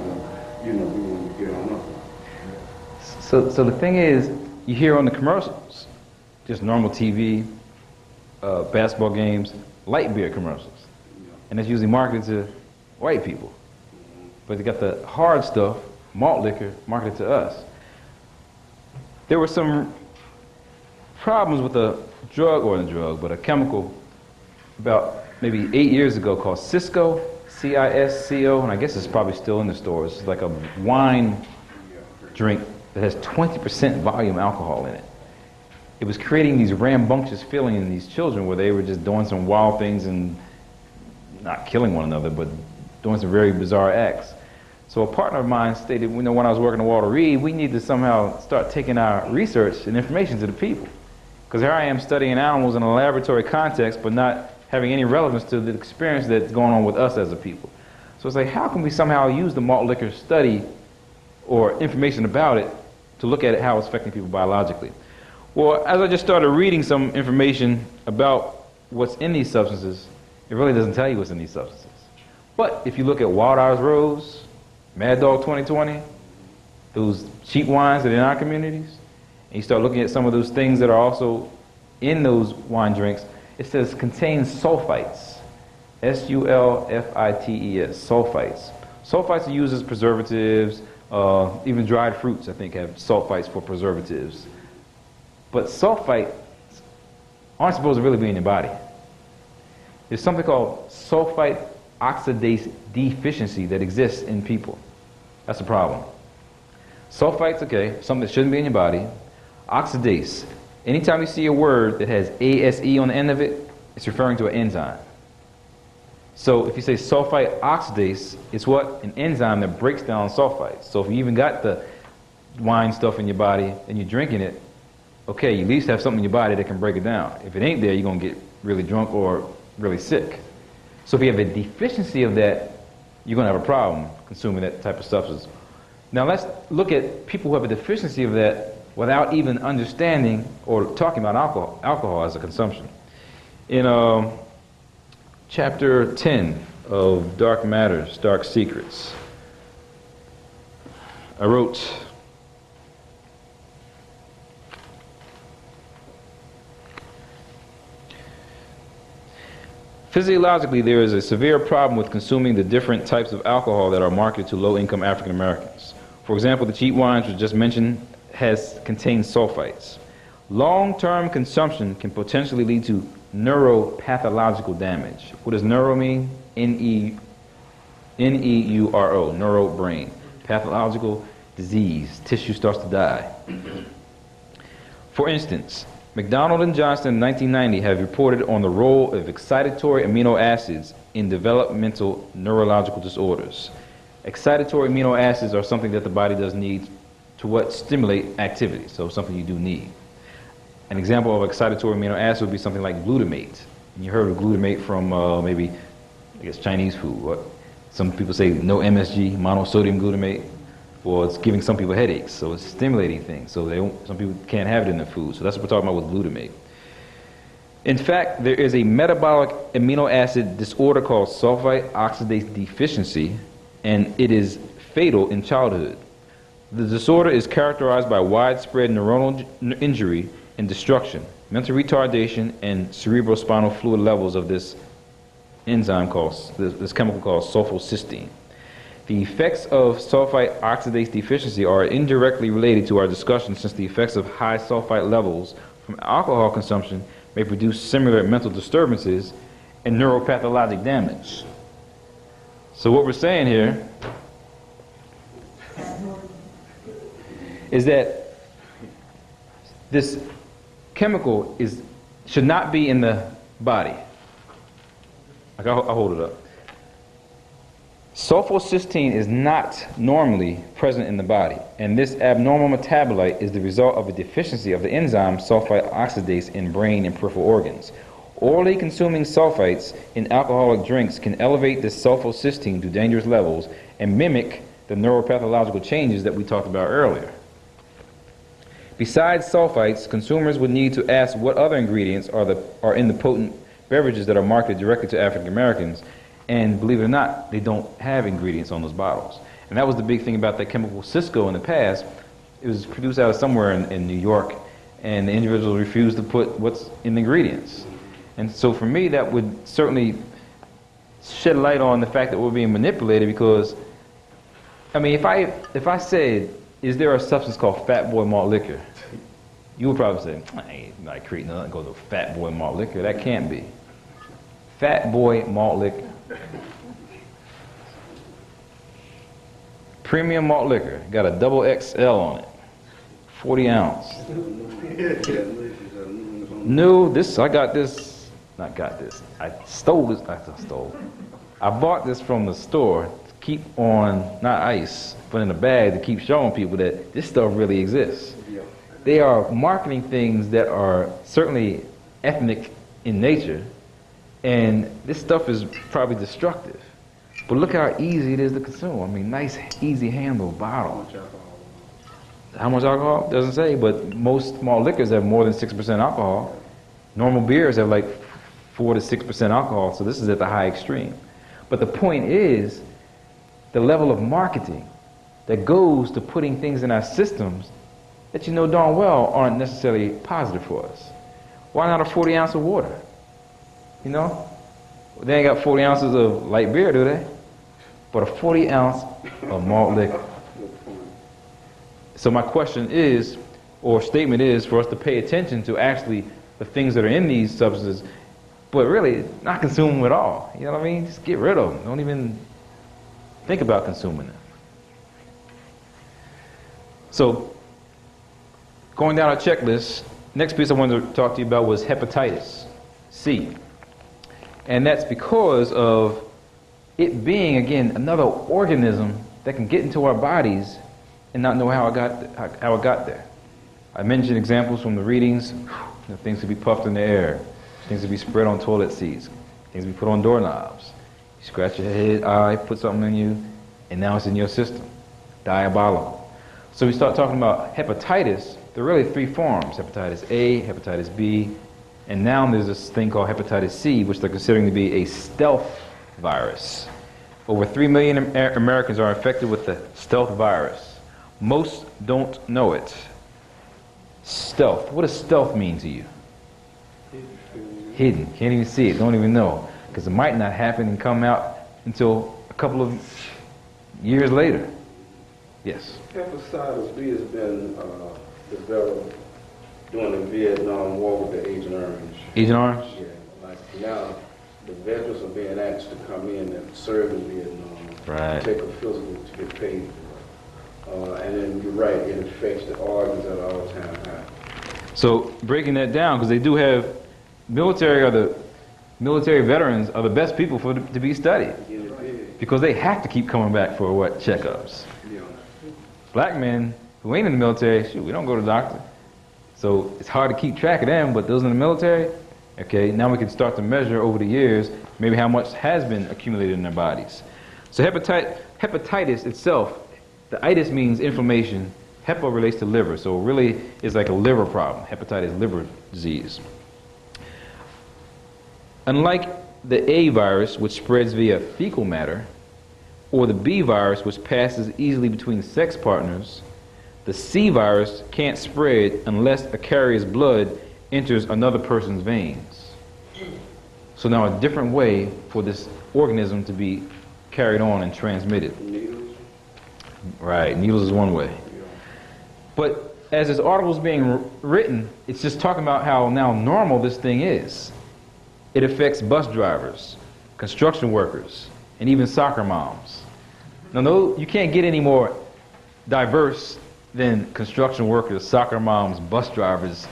you know, we wanted to get on up. So the thing is, you hear on the commercials, just normal TV, basketball games, light beer commercials. And that's usually marketed to white people. But they got the hard stuff, malt liquor, marketed to us. There were some problems with a a chemical about maybe 8 years ago called Cisco, C-I-S-C-O, and I guess it's probably still in the stores. It's like a wine drink that has 20% volume alcohol in it. It was creating these rambunctious feelings in these children where they were just doing some wild things and not killing one another, but doing some very bizarre acts. So a partner of mine stated, you know, when I was working at Walter Reed, we need to somehow start taking our research and information to the people. Because here I am studying animals in a laboratory context, but not having any relevance to the experience that's going on with us as a people. So it's like, how can we somehow use the malt liquor study or information about it to look at it, how it's affecting people biologically? Well, as I just started reading some information about what's in these substances, it really doesn't tell you what's in these substances. But if you look at Wild Hours Rose, Mad Dog 2020, those cheap wines that are in our communities, and you start looking at some of those things that are also in those wine drinks, it says contains sulfites, S-U-L-F-I-T-E-S, sulfites. Sulfites are used as preservatives, even dried fruits, I think, have sulfites for preservatives. But sulfites aren't supposed to really be in your body. There's something called sulfite oxidase deficiency that exists in people. That's a problem. Sulfite's okay, something that shouldn't be in your body. Oxidase. Anytime you see a word that has ASE on the end of it, it's referring to an enzyme. So if you say sulfite oxidase, it's what? An enzyme that breaks down sulfites. So if you even got the wine stuff in your body and you're drinking it, okay, you at least have something in your body that can break it down. If it ain't there, you're going to get really drunk or really sick. So if you have a deficiency of that, you're going to have a problem consuming that type of substance. Now let's look at people who have a deficiency of that without even understanding or talking about alcohol as a consumption. In chapter 10 of Dark Matters, Dark Secrets, I wrote, physiologically, there is a severe problem with consuming the different types of alcohol that are marketed to low-income African Americans. For example, the cheap wines which just mentioned contain sulfites. Long-term consumption can potentially lead to neuropathological damage. What does neuro mean? N-E-U-R-O, neuro, brain. Pathological disease, tissue starts to die. For instance, McDonald and Johnston in 1990 have reported on the role of excitatory amino acids in developmental neurological disorders. Excitatory amino acids are something that the body does need to stimulate activity, so something you do need. An example of excitatory amino acid would be something like glutamate. And you heard of glutamate from maybe, I guess, Chinese food. Some people say no MSG, monosodium glutamate. Well, it's giving some people headaches, so it's stimulating things. So some people can't have it in their food. So that's what we're talking about with glutamate. In fact, there is a metabolic amino acid disorder called sulfite oxidase deficiency, and it is fatal in childhood. The disorder is characterized by widespread neuronal injury and destruction, mental retardation, and cerebrospinal fluid levels of this enzyme this chemical called sulfocysteine. The effects of sulfite oxidase deficiency are indirectly related to our discussion, since the effects of high sulfite levels from alcohol consumption may produce similar mental disturbances and neuropathologic damage. So what we're saying here is that this chemical should not be in the body. I'll hold it up. Sulfocysteine is not normally present in the body, and this abnormal metabolite is the result of a deficiency of the enzyme sulfite oxidase in brain and peripheral organs. Orally consuming sulfites in alcoholic drinks can elevate this sulfocysteine to dangerous levels and mimic the neuropathological changes that we talked about earlier. Besides sulfites, consumers would need to ask what other ingredients are in the potent beverages that are marketed directly to African Americans, and believe it or not, they don't have ingredients on those bottles. And that was the big thing about that chemical Cisco in the past. It was produced out of somewhere in New York, and the individuals refused to put what's in the ingredients. And so for me, that would certainly shed light on the fact that we're being manipulated, because, I mean, if I said, is there a substance called Fat Boy malt liquor? You would probably say, I ain't not creating nothing goes to Fat Boy malt liquor. That can't be. Fat Boy malt liquor. Premium malt liquor. Got a double XL on it. 40 ounce. No, I stole this. I bought this from the store to keep on, not ice, but in a bag to keep showing people that this stuff really exists. They are marketing things that are certainly ethnic in nature, and this stuff is probably destructive. But look how easy it is to consume. I mean, nice, easy handle bottle. How much alcohol? Doesn't say, but most malt liquors have more than 6% alcohol. Normal beers have like 4 to 6% alcohol, so this is at the high extreme. But the point is, the level of marketing that goes to putting things in our systems that you know darn well aren't necessarily positive for us. Why not a 40 ounce of water? You know? They ain't got 40 ounces of light beer, do they? But a 40 ounce of malt liquor. So my question is, or statement is, for us to pay attention to actually the things that are in these substances, but really not consume them at all. You know what I mean? Just get rid of them. Don't even think about consuming them. So, going down our checklist, next piece I wanted to talk to you about was hepatitis C. And that's because of it being, again, another organism that can get into our bodies and not know how it got there. I mentioned examples from the readings. Things to be puffed in the air, things to be spread on toilet seats, things to be put on doorknobs. You scratch your head, eye, put something in you, and now it's in your system. Diabolical. So we start talking about hepatitis. There are really three forms: hepatitis A, hepatitis B, and now there's this thing called hepatitis C, which they're considering to be a stealth virus. Over 3 million Americans are infected with the stealth virus. Most don't know it. Stealth. What does stealth mean to you? Hidden. Can't even see it. Don't even know. Because it might not happen and come out until a couple of years later. Yes? Hepatitis B has been developed during the Vietnam War with the Agent Orange. Agent Orange? Yeah. Like now, the veterans are being asked to come in and serve in Vietnam. Right. Take a physical to get paid for it. And then you're right, it affects the organs at all time high. So breaking that down, because they do have military veterans are the best people to be studied, because they have to keep coming back for what checkups. Yeah. Black men who ain't in the military, shoot, we don't go to the doctor. So it's hard to keep track of them, but those in the military, okay, now we can start to measure over the years maybe how much has been accumulated in their bodies. So hepatitis itself, the itis means inflammation. Hepa relates to liver, so it really is like a liver problem. Hepatitis, liver disease. Unlike the A virus, which spreads via fecal matter, or the B virus, which passes easily between sex partners, the C virus can't spread unless a carrier's blood enters another person's veins. So now a different way for this organism to be carried on and transmitted. Needles? Right, needles is one way. But as this article is being written, it's just talking about how now normal this thing is. It affects bus drivers, construction workers, and even soccer moms. Now, no, you can't get any more diverse than construction workers, soccer moms, bus drivers,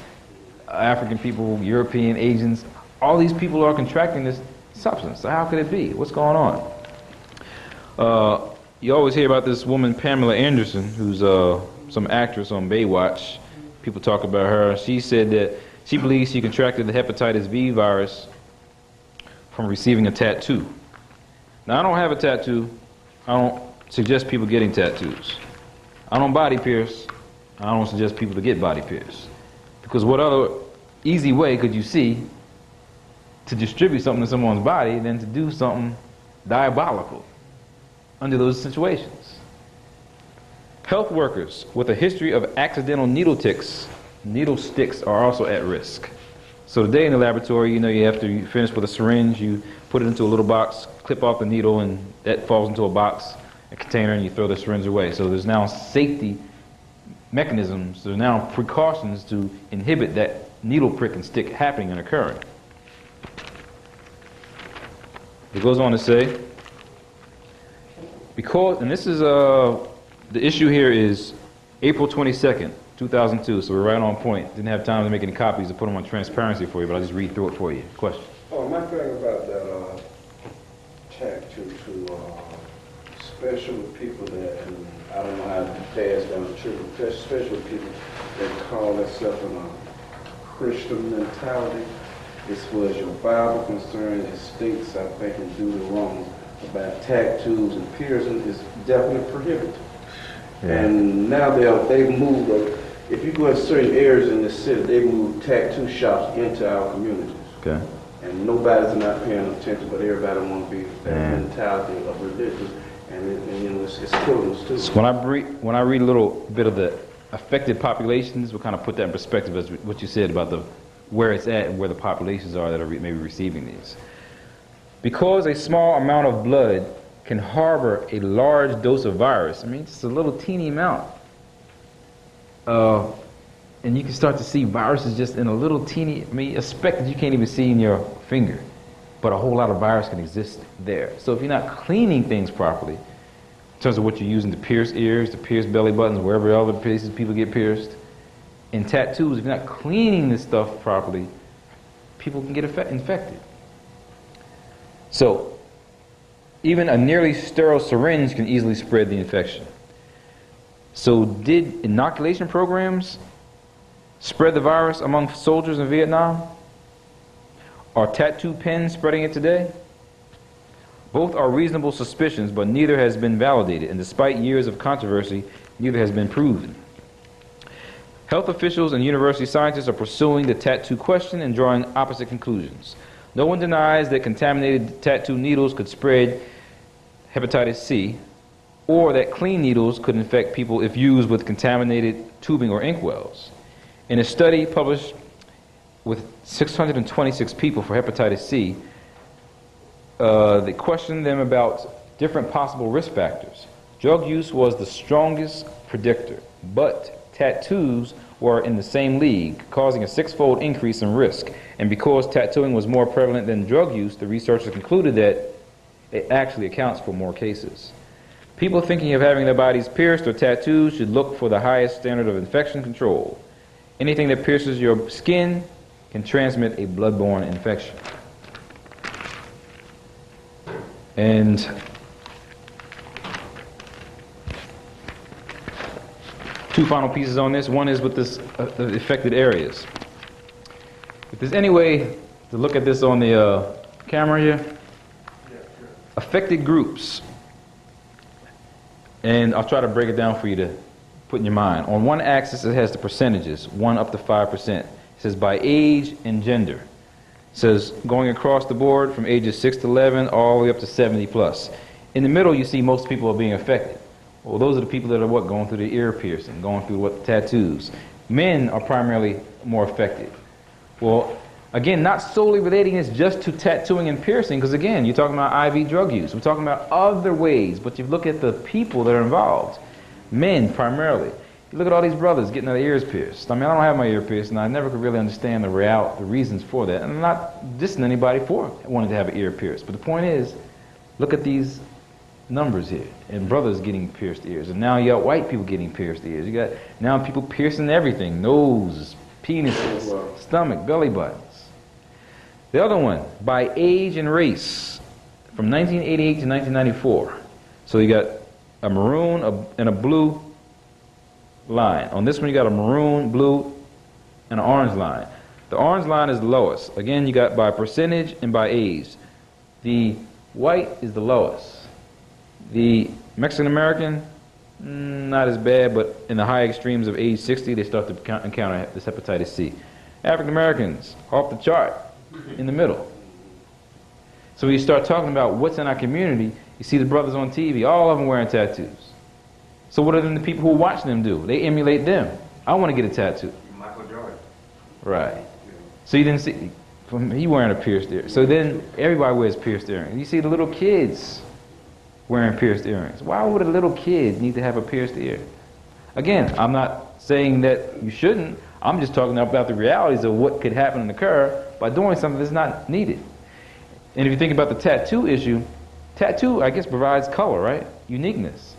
African people, European, Asians. All these people are contracting this substance. So how could it be? What's going on? You always hear about this woman, Pamela Anderson, who's some actress on Baywatch. People talk about her. She said that she believes she contracted the hepatitis B virus from receiving a tattoo. Now, I don't have a tattoo. I don't suggest people getting tattoos. I don't body pierce. I don't suggest people to get body pierced. Because what other easy way could you see to distribute something to someone's body than to do something diabolical under those situations? Health workers with a history of accidental needle sticks are also at risk. So today in the laboratory, you know, you finish with a syringe, you put it into a little box, clip off the needle, and that falls into a box, a container, and you throw the syringe away. So there's now safety mechanisms, there's now precautions to inhibit that needle prick and stick happening and occurring. It goes on to say, because, and this is, the issue here is April 22nd, 2002, so we're right on point. Didn't have time to make any copies to put them on transparency for you, but I'll just read through it for you. Question? Oh, my thing about that tattoo to special people that, and I don't know how to pass down the truth, but special people that call themselves a Christian mentality. As far as your Bible concerned, it states, I think, in Deuteronomy about tattoos and piercing is definitely prohibited. Yeah. And now they've moved, if you go in certain areas in the city, they've moved tattoo shops into our communities. Okay. And nobody's not paying attention, but everybody want to be that mentality of religion, and you know, it's killing us too. So when I read a little bit of the affected populations, we'll kind of put that in perspective as what you said about where it's at and where the populations are that are maybe receiving these. Because a small amount of blood can harbor a large dose of virus, I mean, just a little teeny amount, and you can start to see viruses just in a little teeny, I mean, a speck that you can't even see in your finger, but a whole lot of virus can exist there. So if you're not cleaning things properly, in terms of what you're using to pierce ears, to pierce belly buttons, wherever other places people get pierced. In tattoos, if you're not cleaning this stuff properly, people can get infected. So, even a nearly sterile syringe can easily spread the infection. So, did inoculation programs spread the virus among soldiers in Vietnam? Are tattoo pens spreading it today? Both are reasonable suspicions, but neither has been validated, and despite years of controversy, neither has been proven. Health officials and university scientists are pursuing the tattoo question and drawing opposite conclusions. No one denies that contaminated tattoo needles could spread hepatitis C, or that clean needles could infect people if used with contaminated tubing or inkwells. In a study published with 626 people for hepatitis C, they questioned them about different possible risk factors. Drug use was the strongest predictor, but tattoos were in the same league, causing a 6-fold increase in risk. And because tattooing was more prevalent than drug use, the researchers concluded that it actually accounts for more cases. People thinking of having their bodies pierced or tattooed should look for the highest standard of infection control. Anything that pierces your skin can transmit a bloodborne infection. And two final pieces on this. One is with this the affected areas. If there's any way to look at this on the camera here, affected groups, and I'll try to break it down for you to put in your mind. On one axis it has the percentages, 1 up to 5%. It says by age and gender. It says going across the board from ages 6 to 11 all the way up to 70 plus. In the middle you see most people are being affected. Well, those are the people that are going through the ear piercing, going through the tattoos. Men are primarily more affected. Well, again, not solely relating this just to tattooing and piercing, because again, you're talking about IV drug use. We're talking about other ways, but you look at the people that are involved. Men primarily. You look at all these brothers getting their ears pierced. I mean, I don't have my ear pierced, and I never could really understand the reasons for that. And I'm not dissing anybody for wanting to have an ear pierced. But the point is, look at these numbers here, and brothers getting pierced ears, and now you got white people getting pierced ears. You got now people piercing everything: nose, penises, stomach, belly buttons. The other one, by age and race, from 1988 to 1994. So you got a maroon and a blue line. On this one, you got a maroon, blue, and an orange line. The orange line is the lowest. Again, you got by percentage and by age. The white is the lowest. The Mexican-American, not as bad, but in the high extremes of age 60, they start to encounter this hepatitis C. African-Americans, off the chart, in the middle. So when you start talking about what's in our community, you see the brothers on TV, all of them wearing tattoos. So what are the people who are watching them do? They emulate them. I want to get a tattoo. Michael Jordan. Right. So you didn't see, he wearing a pierced ear. So then everybody wears pierced earrings. You see the little kids wearing pierced earrings. Why would a little kid need to have a pierced ear? Again, I'm not saying that you shouldn't. I'm just talking about the realities of what could happen and occur by doing something that's not needed. And if you think about the tattoo issue, tattoo, I guess, provides color, right? Uniqueness.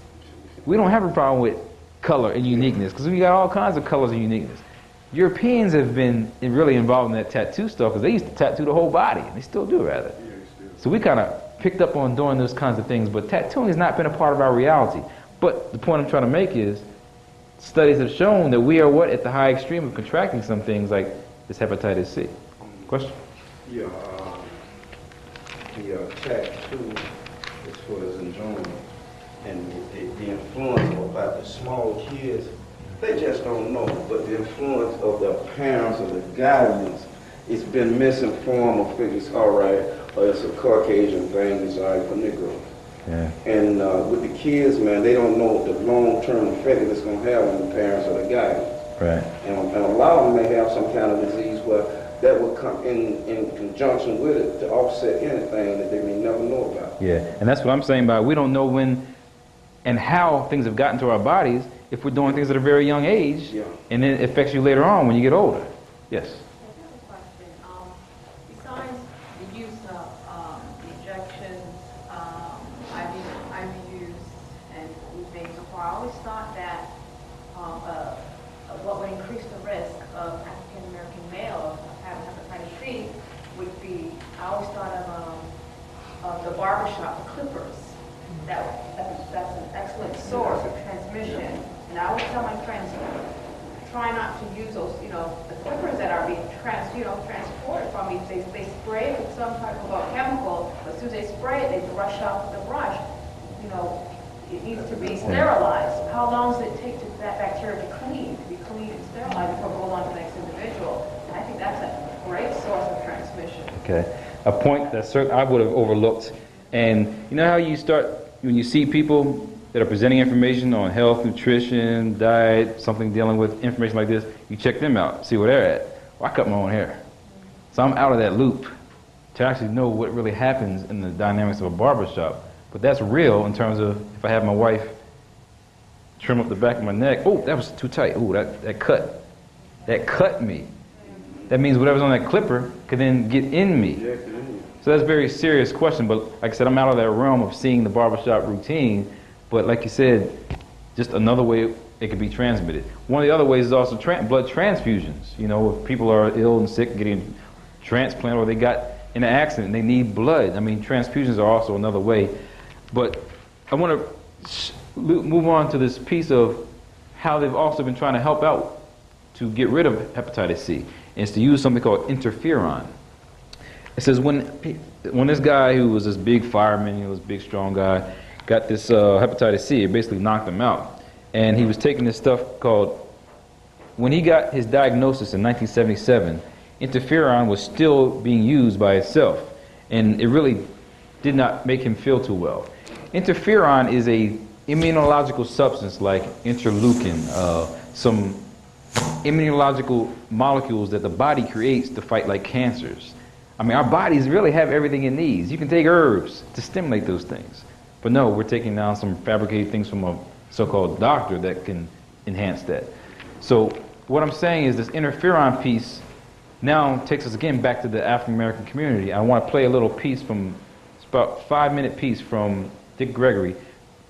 We don't have a problem with color and uniqueness because we got all kinds of colors and uniqueness. Europeans have been really involved in that tattoo stuff because they used to tattoo the whole body. And they still do, rather. So we kind of picked up on doing those kinds of things, but tattooing has not been a part of our reality. But the point I'm trying to make is studies have shown that we are at the high extreme of contracting some things like this hepatitis C. Question? Yeah, the tattoo as far as enjoyment and the influence about the small kids, they just don't know, but the influence of the parents or the guardians, it's been misinformed or figures, all right, it's a Caucasian thing, it's all right for Negroes. Yeah. And with the kids, man, they don't know the long-term effect it's going to have on the parents or the guardians. Right. And a lot of them may have some kind of disease where that will come in conjunction with it to offset anything that they may never know about. Yeah, and that's what I'm saying by we don't know when and how things have gotten to our bodies if we're doing things at a very young age, Yeah. and then it affects you later on when you get older. Yes? Besides the use of injections, IV use, and always thought that what would increase the risk of African American males having hepatitis C would be, I always thought of the barbershop, the clippers. That's an excellent source of transmission. And I always tell my friends, try not to use those, the clippers that are being transported from me. They spray it with some type of a chemical, but as soon as they spray it, they brush off the brush. It needs to be sterilized. How long does it take for that bacteria to be cleaned and sterilized before it goes on to the next individual? And I think that's a great source of transmission. Okay, a point that I would have overlooked. And you know how you start, when you see people that are presenting information on health, nutrition, diet, something dealing with information like this, you check them out, see where they're at. Well, I cut my own hair. So I'm out of that loop to actually know what really happens in the dynamics of a barbershop. But that's real in terms of if I have my wife trim up the back of my neck, oh, that was too tight. Oh, that cut me. That means whatever's on that clipper could then get in me. So that's a very serious question, but like I said, I'm out of that realm of seeing the barbershop routine, but like you said, just another way it could be transmitted. One of the other ways is also blood transfusions. If people are ill and sick, getting transplanted, or they got in an accident and they need blood. I mean, transfusions are also another way. But I want to move on to this piece of how they've also been trying to help out to get rid of hepatitis C. And it's to use something called interferon. It says when this guy who was this big fireman, he was a big strong guy, got this hepatitis C, it basically knocked him out. And he was taking this stuff called, when he got his diagnosis in 1977, interferon was still being used by itself. And it really did not make him feel too well. Interferon is a immunological substance like interleukin, some immunological molecules that the body creates to fight like cancers. I mean, our bodies really have everything it needs. You can take herbs to stimulate those things. But no, we're taking down some fabricated things from a so-called doctor that can enhance that. So what I'm saying is this interferon piece now takes us again back to the African American community. I want to play a little piece from, it's about a 5-minute piece from Dick Gregory,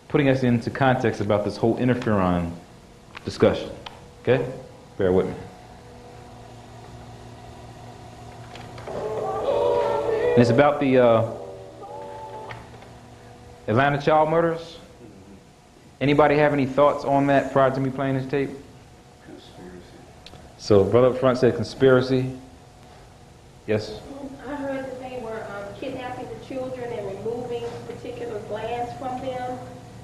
putting us into context about this whole interferon discussion. Okay? Bear with me. And it's about the Atlanta child murders. Anybody have any thoughts on that prior to me playing this tape? Conspiracy. So, brother up front said conspiracy. Yes? I heard that they were kidnapping the children and removing particular glands from them.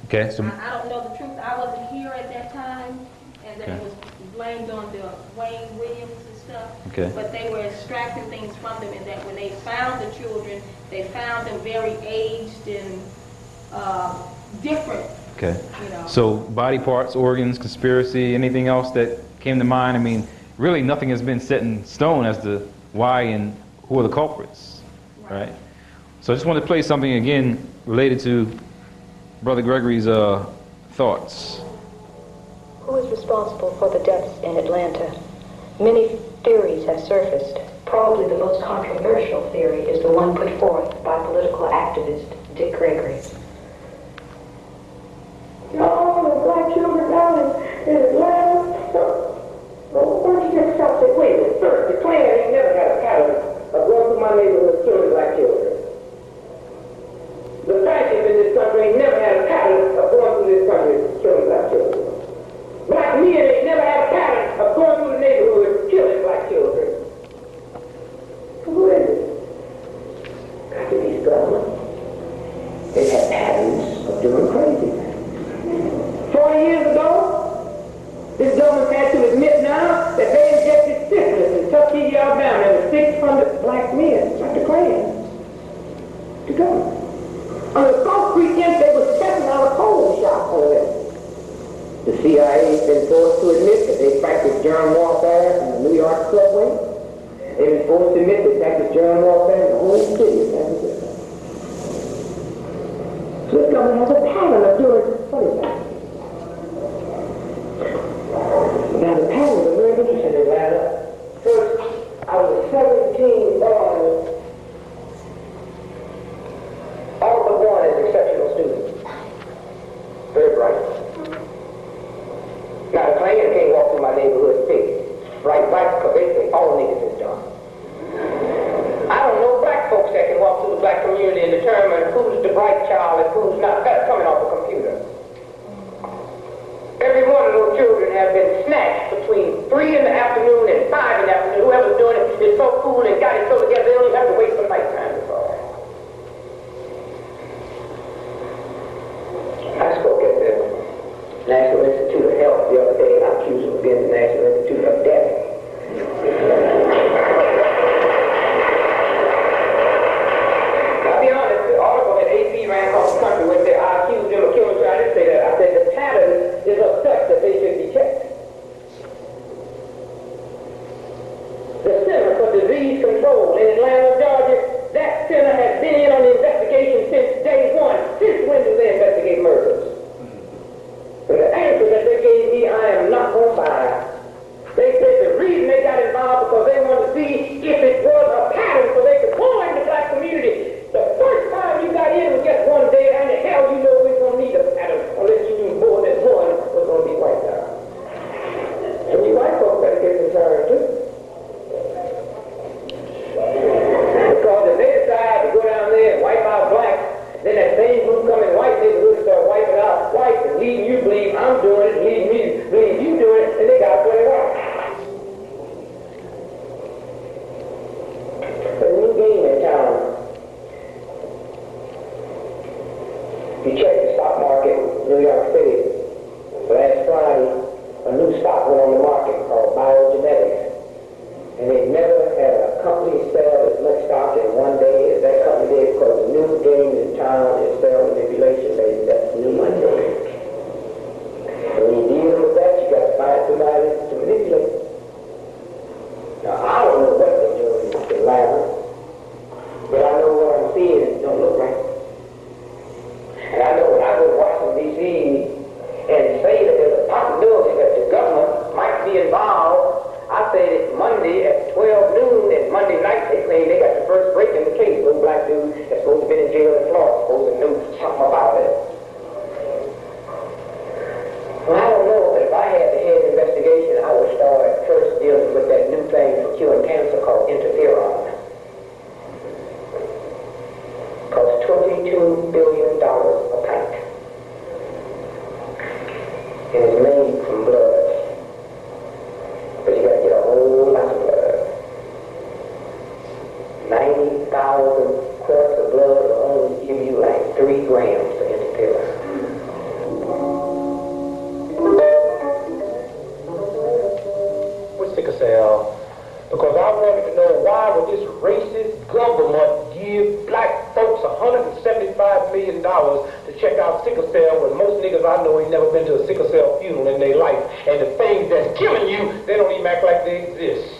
Okay, so I don't know the truth. I wasn't here at that time, and that it was blamed on the Wayne Williams and stuff. Okay. But they were extracting things from them, and that when they found the children, they found them very aged and different. okay. So body parts, organs, conspiracy, anything else that came to mind? I mean, really nothing has been set in stone as to why and who are the culprits, right? So I just wanted to play something again related to Brother Gregory's thoughts. Who is responsible for the deaths in Atlanta? Many theories have surfaced. Probably the most controversial theory is the one put forth by political activist Dick Gregory. All the black children down in Atlanta. Well, why don't you just stop saying, wait a minute, first, the Klan ain't never got a pattern of going through my neighborhood killing black children. The fascists in this country ain't never had a pattern of going through this country killing black children. Black men ain't never had a pattern of going through the neighborhood killing black children. Who is it? Got to be government. They had patterns of doing crazy things. 40 years ago, this government had to admit now that they injected syphilis in Tuskegee, Alabama, and 600 black men, like the Klan, to go. On the false pretense they were stepping out a coal shop for them. The CIA has been forced to admit that they practiced germ warfare in the New York subway. They've been forced to admit they practiced germ warfare in the whole city of San Francisco. So this government has a pattern of doing, what is that? Now the pattern was very interesting in Atlanta. First, I was 17 boys, all but one as exceptional students. Very bright. Riot-Control in Atlanta, Georgia. That center has been in on the investigation since day one. Since when do they investigate murders? And the answer that they gave me, I am not going to buy. They said the reason they got involved because they wanted to see if it was a pattern so they could point the black community. The first time you got in was just one day, and the hell you know we're going to need a pattern unless you knew more than one was going to be wiped out. And you white folks better get concerned too. Because if they decide to go down there and wipe out blacks, then that same group come in white neighborhoods start wiping out whites and leading you believe I'm doing it, leading me believe you doing it, and they got to put it out. There's a new game in town. You check the stock market in New York City. Last Friday, a new stock went on the market called biogenetics. And they never had a company sell as much stock in one day as that company did because the new game in town is cell manipulation, baby. That's new money. And when you deal with that, you got to find somebody to manipulate. Now, I don't know what they're doing in the lab, but I know what I'm seeing it don't look right. And I know when I go to Washington, D.C. and say that there's a possibility that the government might be involved, I say that Monday at 12 noon and Monday night they claim they got the first break in the case. Little black dude that's supposed to be in jail in Florida, supposed to know something about it. Well, I don't know, but if I had the head investigation, I would start first dealing with that new thing for curing cancer called Interferon. Costs $22 billion a pint. And it's made from blood. But you got to get a whole lot of blood. 90,000 quarts of blood will only give you like 3 grams of interferon. With sickle cell, because I wanted to know why would this racist government give black folks $175 million to check out sickle cell when most niggas I know ain't never been to a sickle cell funeral in their life, and the things that's killing you, they don't even act like they exist.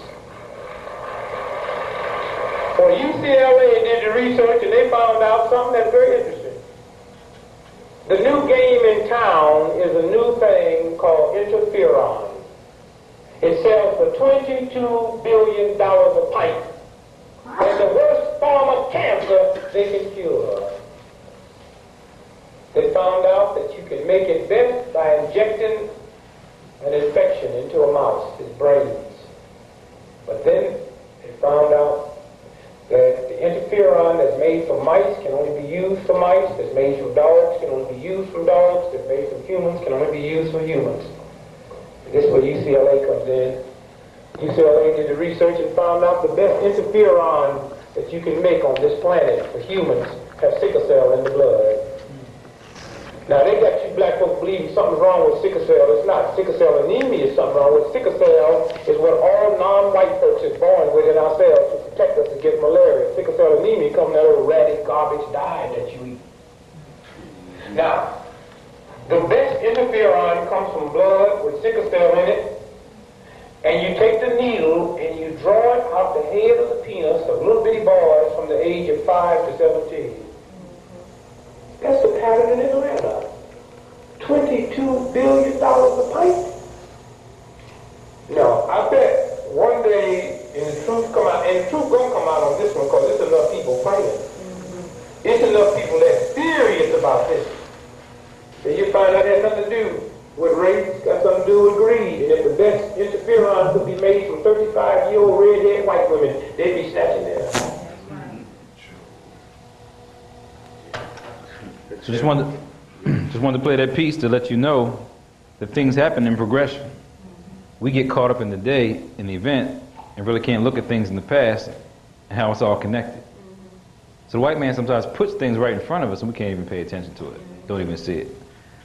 So UCLA did the research and they found out something that's very interesting. The new game in town is a new thing called interferon. It sells for $22 billion a pint. And the worst form of cancer they can cure. They found out that you can make it best by injecting an infection into a mouse, his brains. But then they found out that the interferon that's made from mice can only be used for mice, that's made from dogs can only be used from dogs, that's made from humans can only be used for humans. And this is where UCLA comes in. UCLA did the research and found out the best interferon that you can make on this planet for humans have sickle cell in the blood. Now they got you black folks believing something's wrong with sickle cell. It's not. Sickle cell anemia is something wrong with. Sickle cell is what all non-white folks is born with in ourselves to protect us against malaria. Sickle cell anemia comes from that old ratty garbage diet that you eat. Now, the best interferon comes from blood with sickle cell in it. And you take the needle and you draw it out the head of the penis of little bitty boys from the age of 5 to 17. That's the pattern in Atlanta. $22 billion a pint. Now, I bet one day, and the truth come out, and the truth gonna come out on this one because there's enough people praying. There's enough people that's serious about this. And you find out it has nothing to do with race, got something to do with greed. And if the best interferon could be made from 35-year-old red-haired white women, they'd be snatching theirs. So just wanted to play that piece to let you know that things happen in progression. We get caught up in the day, in the event, and really can't look at things in the past and how it's all connected. So the white man sometimes puts things right in front of us and we can't even pay attention to it, don't even see it.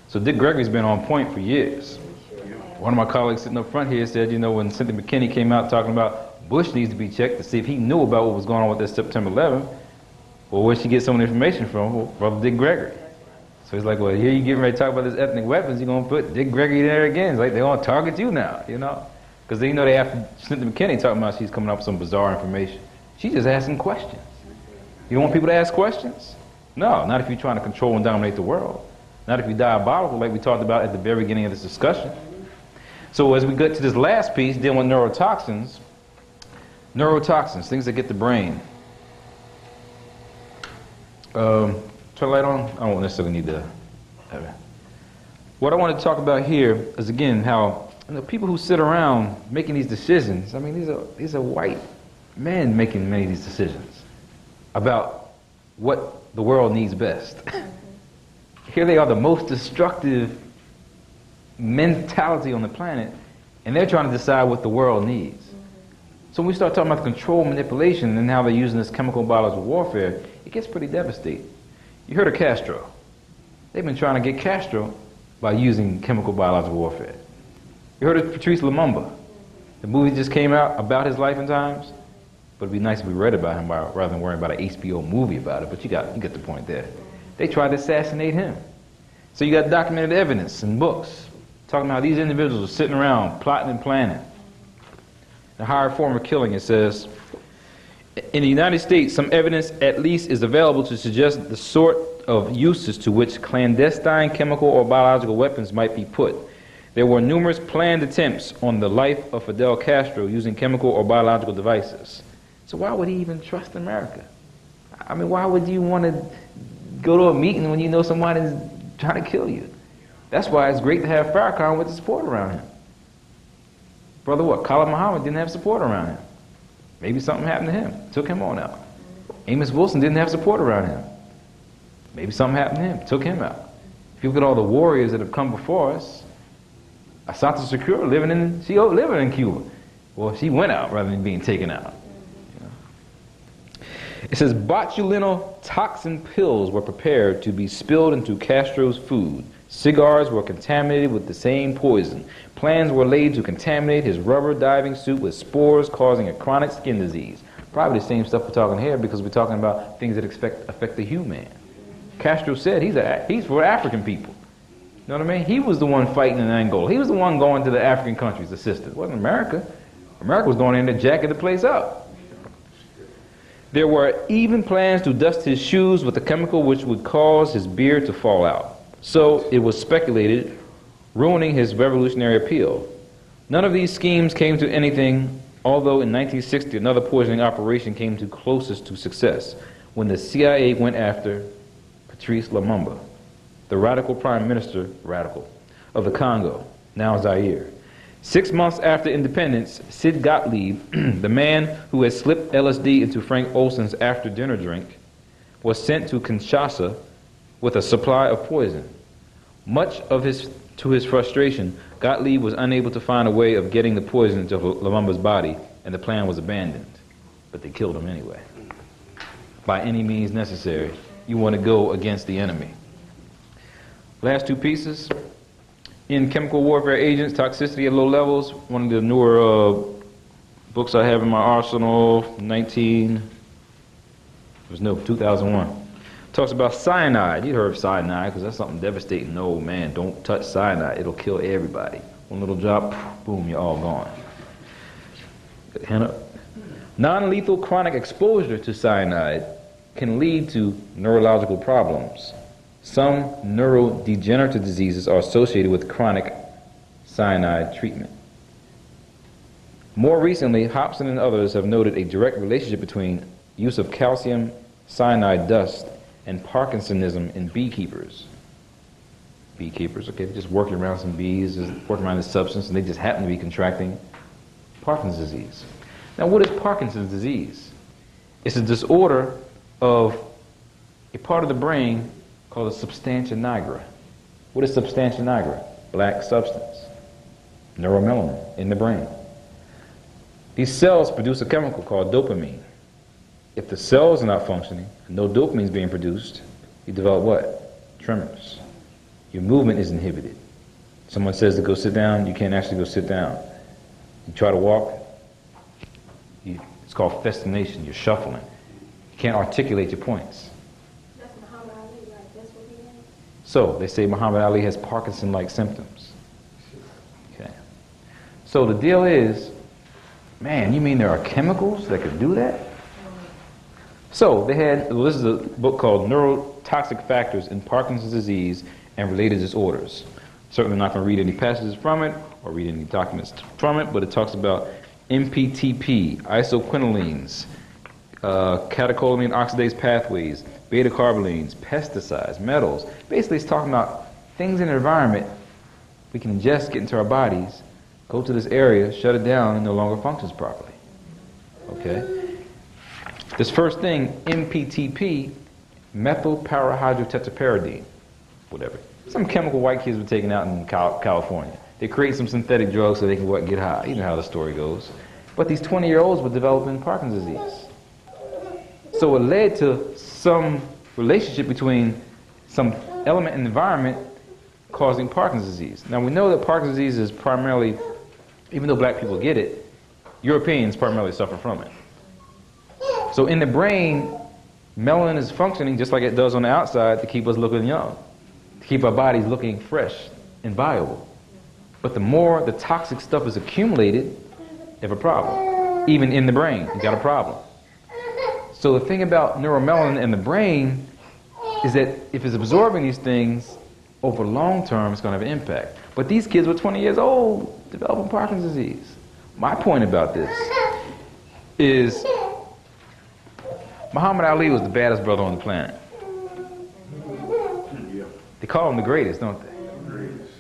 So Dick Gregory's been on point for years. One of my colleagues sitting up front here said, you know, when Cynthia McKinney came out talking about Bush needs to be checked to see if he knew about what was going on with this September 11th, well, where'd she get some of the information from? Well, Brother Dick Gregory. So he's like, well, here you getting ready to talk about this ethnic weapons, you're going to put Dick Gregory there again. It's like they want to target you now, you know? Because they know they have Cynthia McKinney talking about she's coming up with some bizarre information. She's just asking questions. You don't want people to ask questions? No, not if you're trying to control and dominate the world. Not if you're diabolical, like we talked about at the very beginning of this discussion. So as we get to this last piece, dealing with neurotoxins, things that get the brain. Turn the light on? I don't necessarily need to have it. What I want to talk about here is, again, how people who sit around making these decisions, I mean, these are white men making many of these decisions about what the world needs best. Here they are, the most destructive mentality on the planet, and they're trying to decide what the world needs. So when we start talking about control manipulation and how they're using this chemical biological warfare, it gets pretty devastating. You heard of Castro. They've been trying to get Castro by using chemical biological warfare. You heard of Patrice Lumumba. The movie just came out about his life and times, but it'd be nice if we read about him rather than worrying about an HBO movie about it, but you get the point there. They tried to assassinate him. So you got documented evidence and books talking about how these individuals are sitting around plotting and planning. The higher form of killing, it says, in the United States, some evidence at least is available to suggest the sort of uses to which clandestine chemical or biological weapons might be put. There were numerous planned attempts on the life of Fidel Castro using chemical or biological devices. So why would he even trust America? I mean, why would you want to go to a meeting when you know somebody's trying to kill you? That's why it's great to have Farrakhan with the support around him. Brother what? Khalid Muhammad didn't have support around him. Maybe something happened to him. Took him on out. Amos Wilson didn't have support around him. Maybe something happened to him. Took him out. If you look at all the warriors that have come before us, Asante Secure living in Cuba. Well, she went out rather than being taken out. It says botulinum-toxin pills were prepared to be spilled into Castro's food. Cigars were contaminated with the same poison. Plans were laid to contaminate his rubber diving suit with spores causing a chronic skin disease. Probably the same stuff we're talking here because we're talking about things that affect the Hue-man. Castro said he's for African people. You know what I mean? He was the one fighting in Angola. He was the one going to the African countries assisted. It wasn't America. America was going in there jacking the place up. There were even plans to dust his shoes with a chemical which would cause his beard to fall out. So it was speculated, ruining his revolutionary appeal. None of these schemes came to anything, although in 1960 another poisoning operation came to closest to success when the CIA went after Patrice Lumumba, the radical prime minister, of the Congo, now Zaire. 6 months after independence, Sid Gottlieb, the man who had slipped LSD into Frank Olson's after-dinner drink, was sent to Kinshasa with a supply of poison. Much to his frustration, Gottlieb was unable to find a way of getting the poison into Lumumba's body, and the plan was abandoned. But they killed him anyway. By any means necessary, you want to go against the enemy. Last two pieces. In Chemical Warfare Agents, Toxicity at Low Levels, one of the newer books I have in my arsenal, 2001. Talks about cyanide. You heard of cyanide because that's something devastating. No, man, don't touch cyanide. It'll kill everybody. One little drop, boom, you're all gone. Hand up. Non-lethal chronic exposure to cyanide can lead to neurological problems. Some neurodegenerative diseases are associated with chronic cyanide treatment. More recently, Hobson and others have noted a direct relationship between use of calcium cyanide dust and Parkinsonism in beekeepers. Okay, just working around some bees, just working around this substance, and they just happen to be contracting Parkinson's disease. Now, what is Parkinson's disease? It's a disorder of a part of the brain called the substantia nigra. What is substantia nigra? Black substance. Neuromelanin in the brain. These cells produce a chemical called dopamine. If the cells are not functioning, no dopamine is being produced, you develop what? Tremors. Your movement is inhibited. Someone says to go sit down, you can't actually go sit down. You try to walk, it's called festination, you're shuffling. You can't articulate your points. So, they say Muhammad Ali has Parkinson-like symptoms. Okay. So the deal is, man, you mean there are chemicals that could do that? So they had, well, this is a book called Neurotoxic Factors in Parkinson's Disease and Related Disorders. Certainly not going to read any passages from it or read any documents from it, but it talks about MPTP, isoquinolines, catecholamine oxidase pathways, beta-carbolines, pesticides, metals. Basically, it's talking about things in the environment we can ingest, get into our bodies, go to this area, shut it down, and no longer functions properly. Okay? This first thing, MPTP, methyl parahydrotetrapyridine, whatever. Some chemical white kids were taking out in California. They create some synthetic drugs so they can get high. You know how the story goes. But these 20-year-olds were developing Parkinson's disease. So it led to some relationship between some element in the environment causing Parkinson's disease. Now we know that Parkinson's disease is primarily, even though black people get it, Europeans primarily suffer from it. So in the brain, melanin is functioning just like it does on the outside to keep us looking young, to keep our bodies looking fresh and viable. But the more the toxic stuff is accumulated, you have a problem. Even in the brain, you got a problem. So the thing about neuromelanin in the brain is that if it's absorbing these things, over long term, it's going to have an impact. But these kids were 20 years old, developing Parkinson's disease. My point about this is Muhammad Ali was the baddest brother on the planet. They call him the greatest, don't they?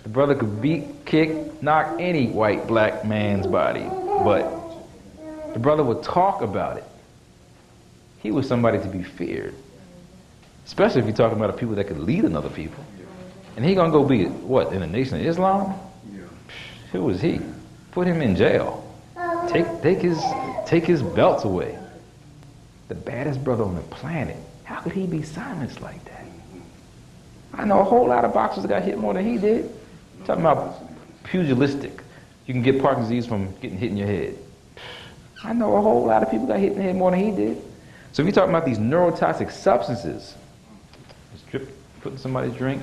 The brother could beat, kick, knock any white, black man's body, but the brother would talk about it. He was somebody to be feared, especially if you're talking about people that could lead another people. And he gonna go be, what, in the Nation of Islam? Who was he? Put him in jail. Take his belts away. The baddest brother on the planet. How could he be silenced like that? I know a whole lot of boxers that got hit more than he did. I'm talking about pugilistic. You can get Parkinson's disease from getting hit in your head. I know a whole lot of people got hit in the head more than he did. So if you're talking about these neurotoxic substances, putting somebody's drink,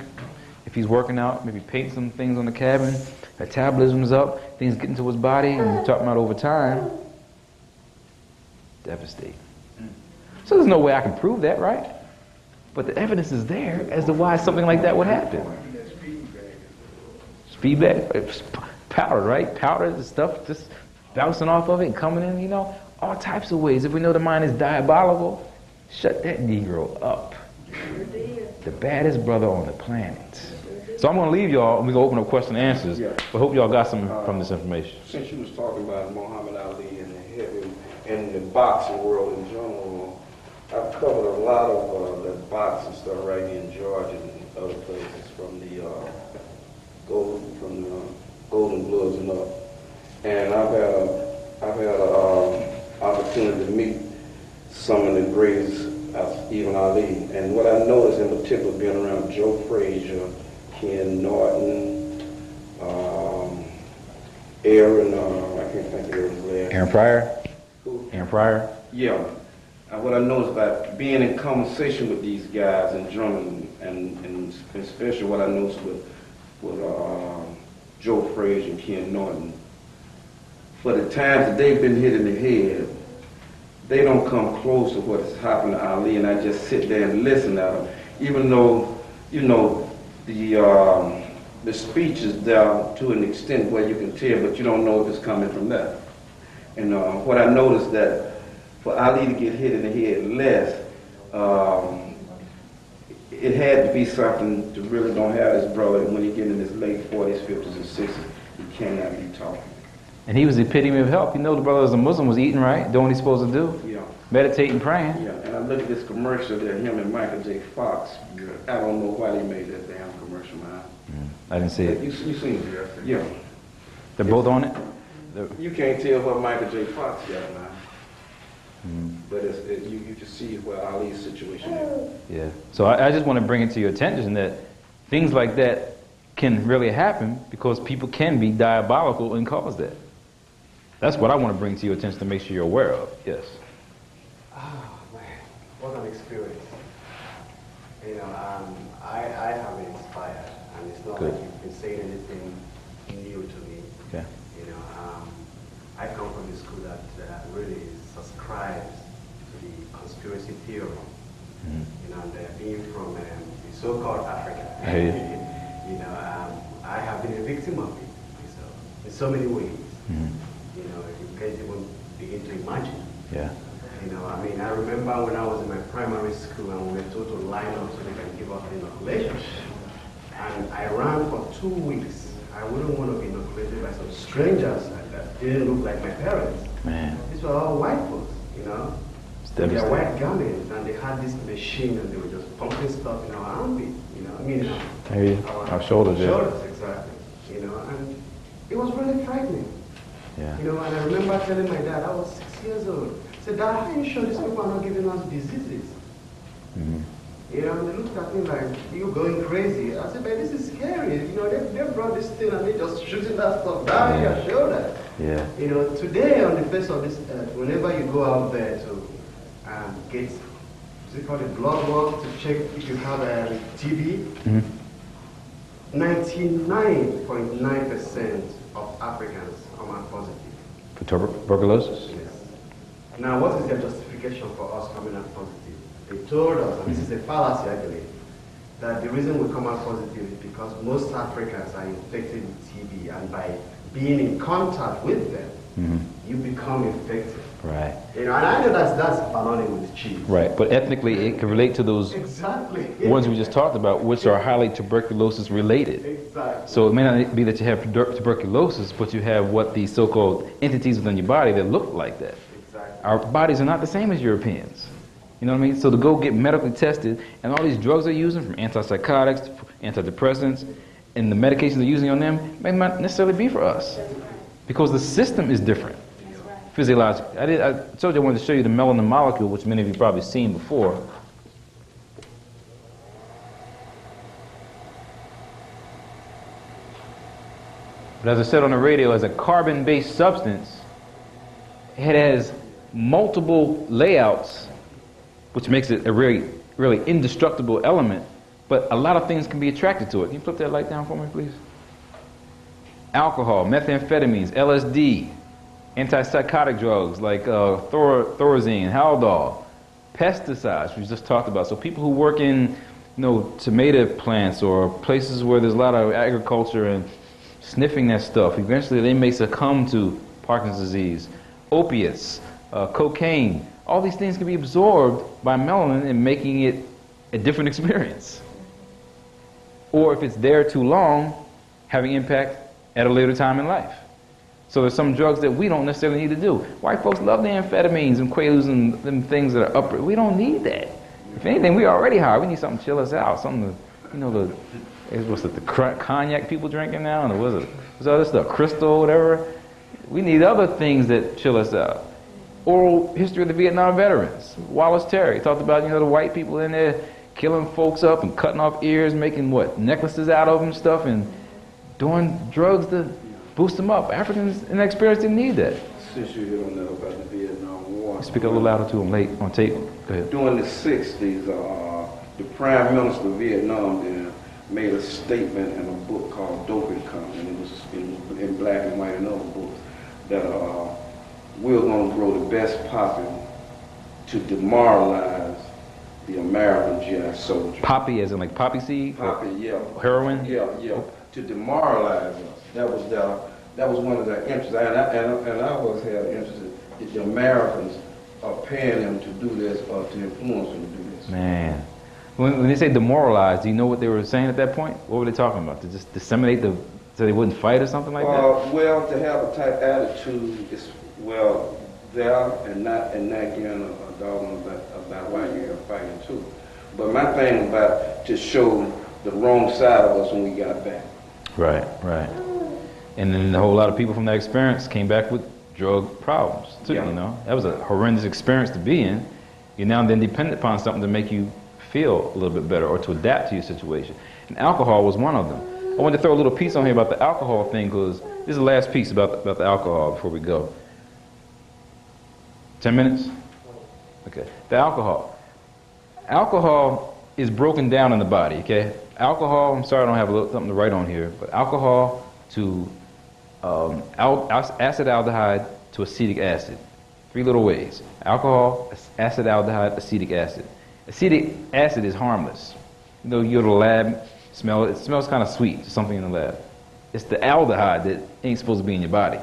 if he's working out, maybe painting some things on the cabin, metabolism's up, things get into his body, and you're talking about over time, devastating. So there's no way I can prove that, right? But the evidence is there as to why something like that would happen. Speed bag, powder, right? Powder, the stuff just bouncing off of it and coming in, you know, all types of ways. If we know the mind is diabolical, shut that Negro up. The baddest brother on the planet. So I'm going to leave y'all, and we're going to open up question and answers, but hope y'all got some from this information. Since you was talking about Muhammad Ali and the heavy and the boxing world in general, I've covered a lot of the boxing stuff right here in Georgia and other places from the Golden Gloves and up. And I've had an opportunity to meet some of the greatest, even Ali. And what I noticed in particular, being around Joe Frazier, Ken Norton, Aaron, I can't think of his last. Aaron Pryor? Who? Aaron Pryor? Yeah. What I noticed about being in conversation with these guys and drumming, and especially what I noticed with Joe Frazier and Ken Norton, for the times that they've been hit in the head, they don't come close to what has happened to Ali, and I just sit there and listen at them, even though, you know, the speech is down to an extent where you can tell, but you don't know if it's coming from that. And what I noticed that for Ali to get hit in the head less, it had to be something to really don't have this brother when he get in his late 40s, 50s, and 60s. He cannot be talking. And he was the epitome of health. You know, the brother as a Muslim was eating right, doing what he's supposed to do. Yeah. Meditating, praying. Yeah, and I look at this commercial there, him and Michael J. Fox. I don't know why they made that damn commercial, man. I didn't see it. You seen it? Yeah. They're both on it? You can't tell what Michael J. Fox got, man. But you can see where Ali's situation is. Yeah. So I just want to bring it to your attention that things like that can really happen because people can be diabolical and cause that. That's what I want to bring to your attention to make sure you're aware of. Yes. Oh, man. What an experience. You know, I have been inspired, and it's not Good. like you've been saying anything new to me. Okay. You know, I come from a school that really subscribes to the conspiracy theory. You know, and being from the so-called Africa, you know, I have been a victim of it. So, in so many ways, you know, you can't even begin to imagine. Yeah. You know, I mean, I remember when I was in my primary school and we were told to line up so they can give us the inoculation. And I ran for 2 weeks. I wouldn't want to be inoculated by some strangers that didn't look like my parents. Man. These were all white folks, you know. With their white garments, and they had this machine and they were just pumping stuff in our armpit, you know. I mean, our shoulders, shoulders, exactly. You know, and it was really frightening. Yeah. You know, and I remember telling my dad, I was 6 years old. I said, Dad, how are you sure these people are not giving us diseases? You know, and they looked at me like, you're going crazy. I said, but this is scary. You know, they brought this thing and they just shooting that stuff down your shoulder. Yeah. You know, today on the face of this earth, whenever you go out there to get, what's it called, a blood work to check if you have a TB, 99.9% of Africans come out positive. For tuberculosis? Yes. Now, what is their justification for us coming out positive? They told us, and this is a fallacy, I believe, that the reason we come out positive is because most Africans are infected with TB, and by being in contact with them, you become infected. Right. You know, and I know that's banana with cheese. Right, but ethnically it can relate to those ones we just talked about, which are highly tuberculosis related. Exactly. So it may not be that you have tuberculosis, but you have what the so-called entities within your body that look like that. Exactly. Our bodies are not the same as Europeans. You know what I mean? So to go get medically tested, and all these drugs they're using, from antipsychotics to antidepressants, and the medications they're using on them, may not necessarily be for us. Because the system is different. Physiologically. I told you I wanted to show you the Melanin Molecule, which many of you probably seen before. But as I said on the radio, as a carbon-based substance, it has multiple layouts, which makes it a really, really indestructible element, but a lot of things can be attracted to it. Can you flip that light down for me, please? Alcohol, methamphetamines, LSD, antipsychotic drugs like Thorazine, Haldol, pesticides we just talked about. So people who work in, tomato plants or places where there's a lot of agriculture and sniffing that stuff, eventually they may succumb to Parkinson's disease. Opiates, cocaine, all these things can be absorbed by melanin and making it a different experience. Or if it's there too long, having impact at a later time in life. So there's some drugs that we don't necessarily need to do. White folks love the amphetamines and quaaludes and them things that are upper. We don't need that. If anything, we already high. We need something to chill us out. Something to, what's it, the cognac people drinking now? And what's all this stuff, Crystal, whatever. We need other things that chill us out. Oral history of the Vietnam veterans. Wallace Terry talked about, the white people in there killing folks up and cutting off ears, making necklaces out of them and stuff, and doing drugs to boost them up. Africans in that experience didn't need that. Since you don't know about the Vietnam War. Speak a little louder too. I'm late on tape. Go ahead. During the 60s, the Prime Minister of Vietnam then made a statement in a book called Doping Company, and it was in black and white and other books, that we're going to grow the best poppy to demoralize the American GI soldier. Poppy as in like poppy seed? Poppy, yeah. Heroin? Yeah. To demoralize us. That was one of their interests, and I always had an interest in the Americans are paying them to do this or to influence them to do this. Man. When they say demoralize, do you know what they were saying at that point? What were they talking about? To just disseminate so they wouldn't fight or something like that? Well, to have a type attitude is, there and not getting a dog about why you're fighting too. But my thing about to show the wrong side of us when we got back. Right. And then a whole lot of people from that experience came back with drug problems too, That was a horrendous experience to be in. You're now then dependent upon something to make you feel a little bit better or to adapt to your situation. And alcohol was one of them. I wanted to throw a little piece on here about the alcohol thing because this is the last piece about the alcohol before we go. 10 minutes? Okay. The alcohol. Alcohol is broken down in the body, okay? Alcohol, I'm sorry I don't have something to write on here, but alcohol to acetaldehyde to acetic acid. 3 little ways: alcohol, acetaldehyde, acetic acid. Acetic acid is harmless. You know, you go to the lab, smell it. It smells kind of sweet to something in the lab. It's the aldehyde that ain't supposed to be in your body.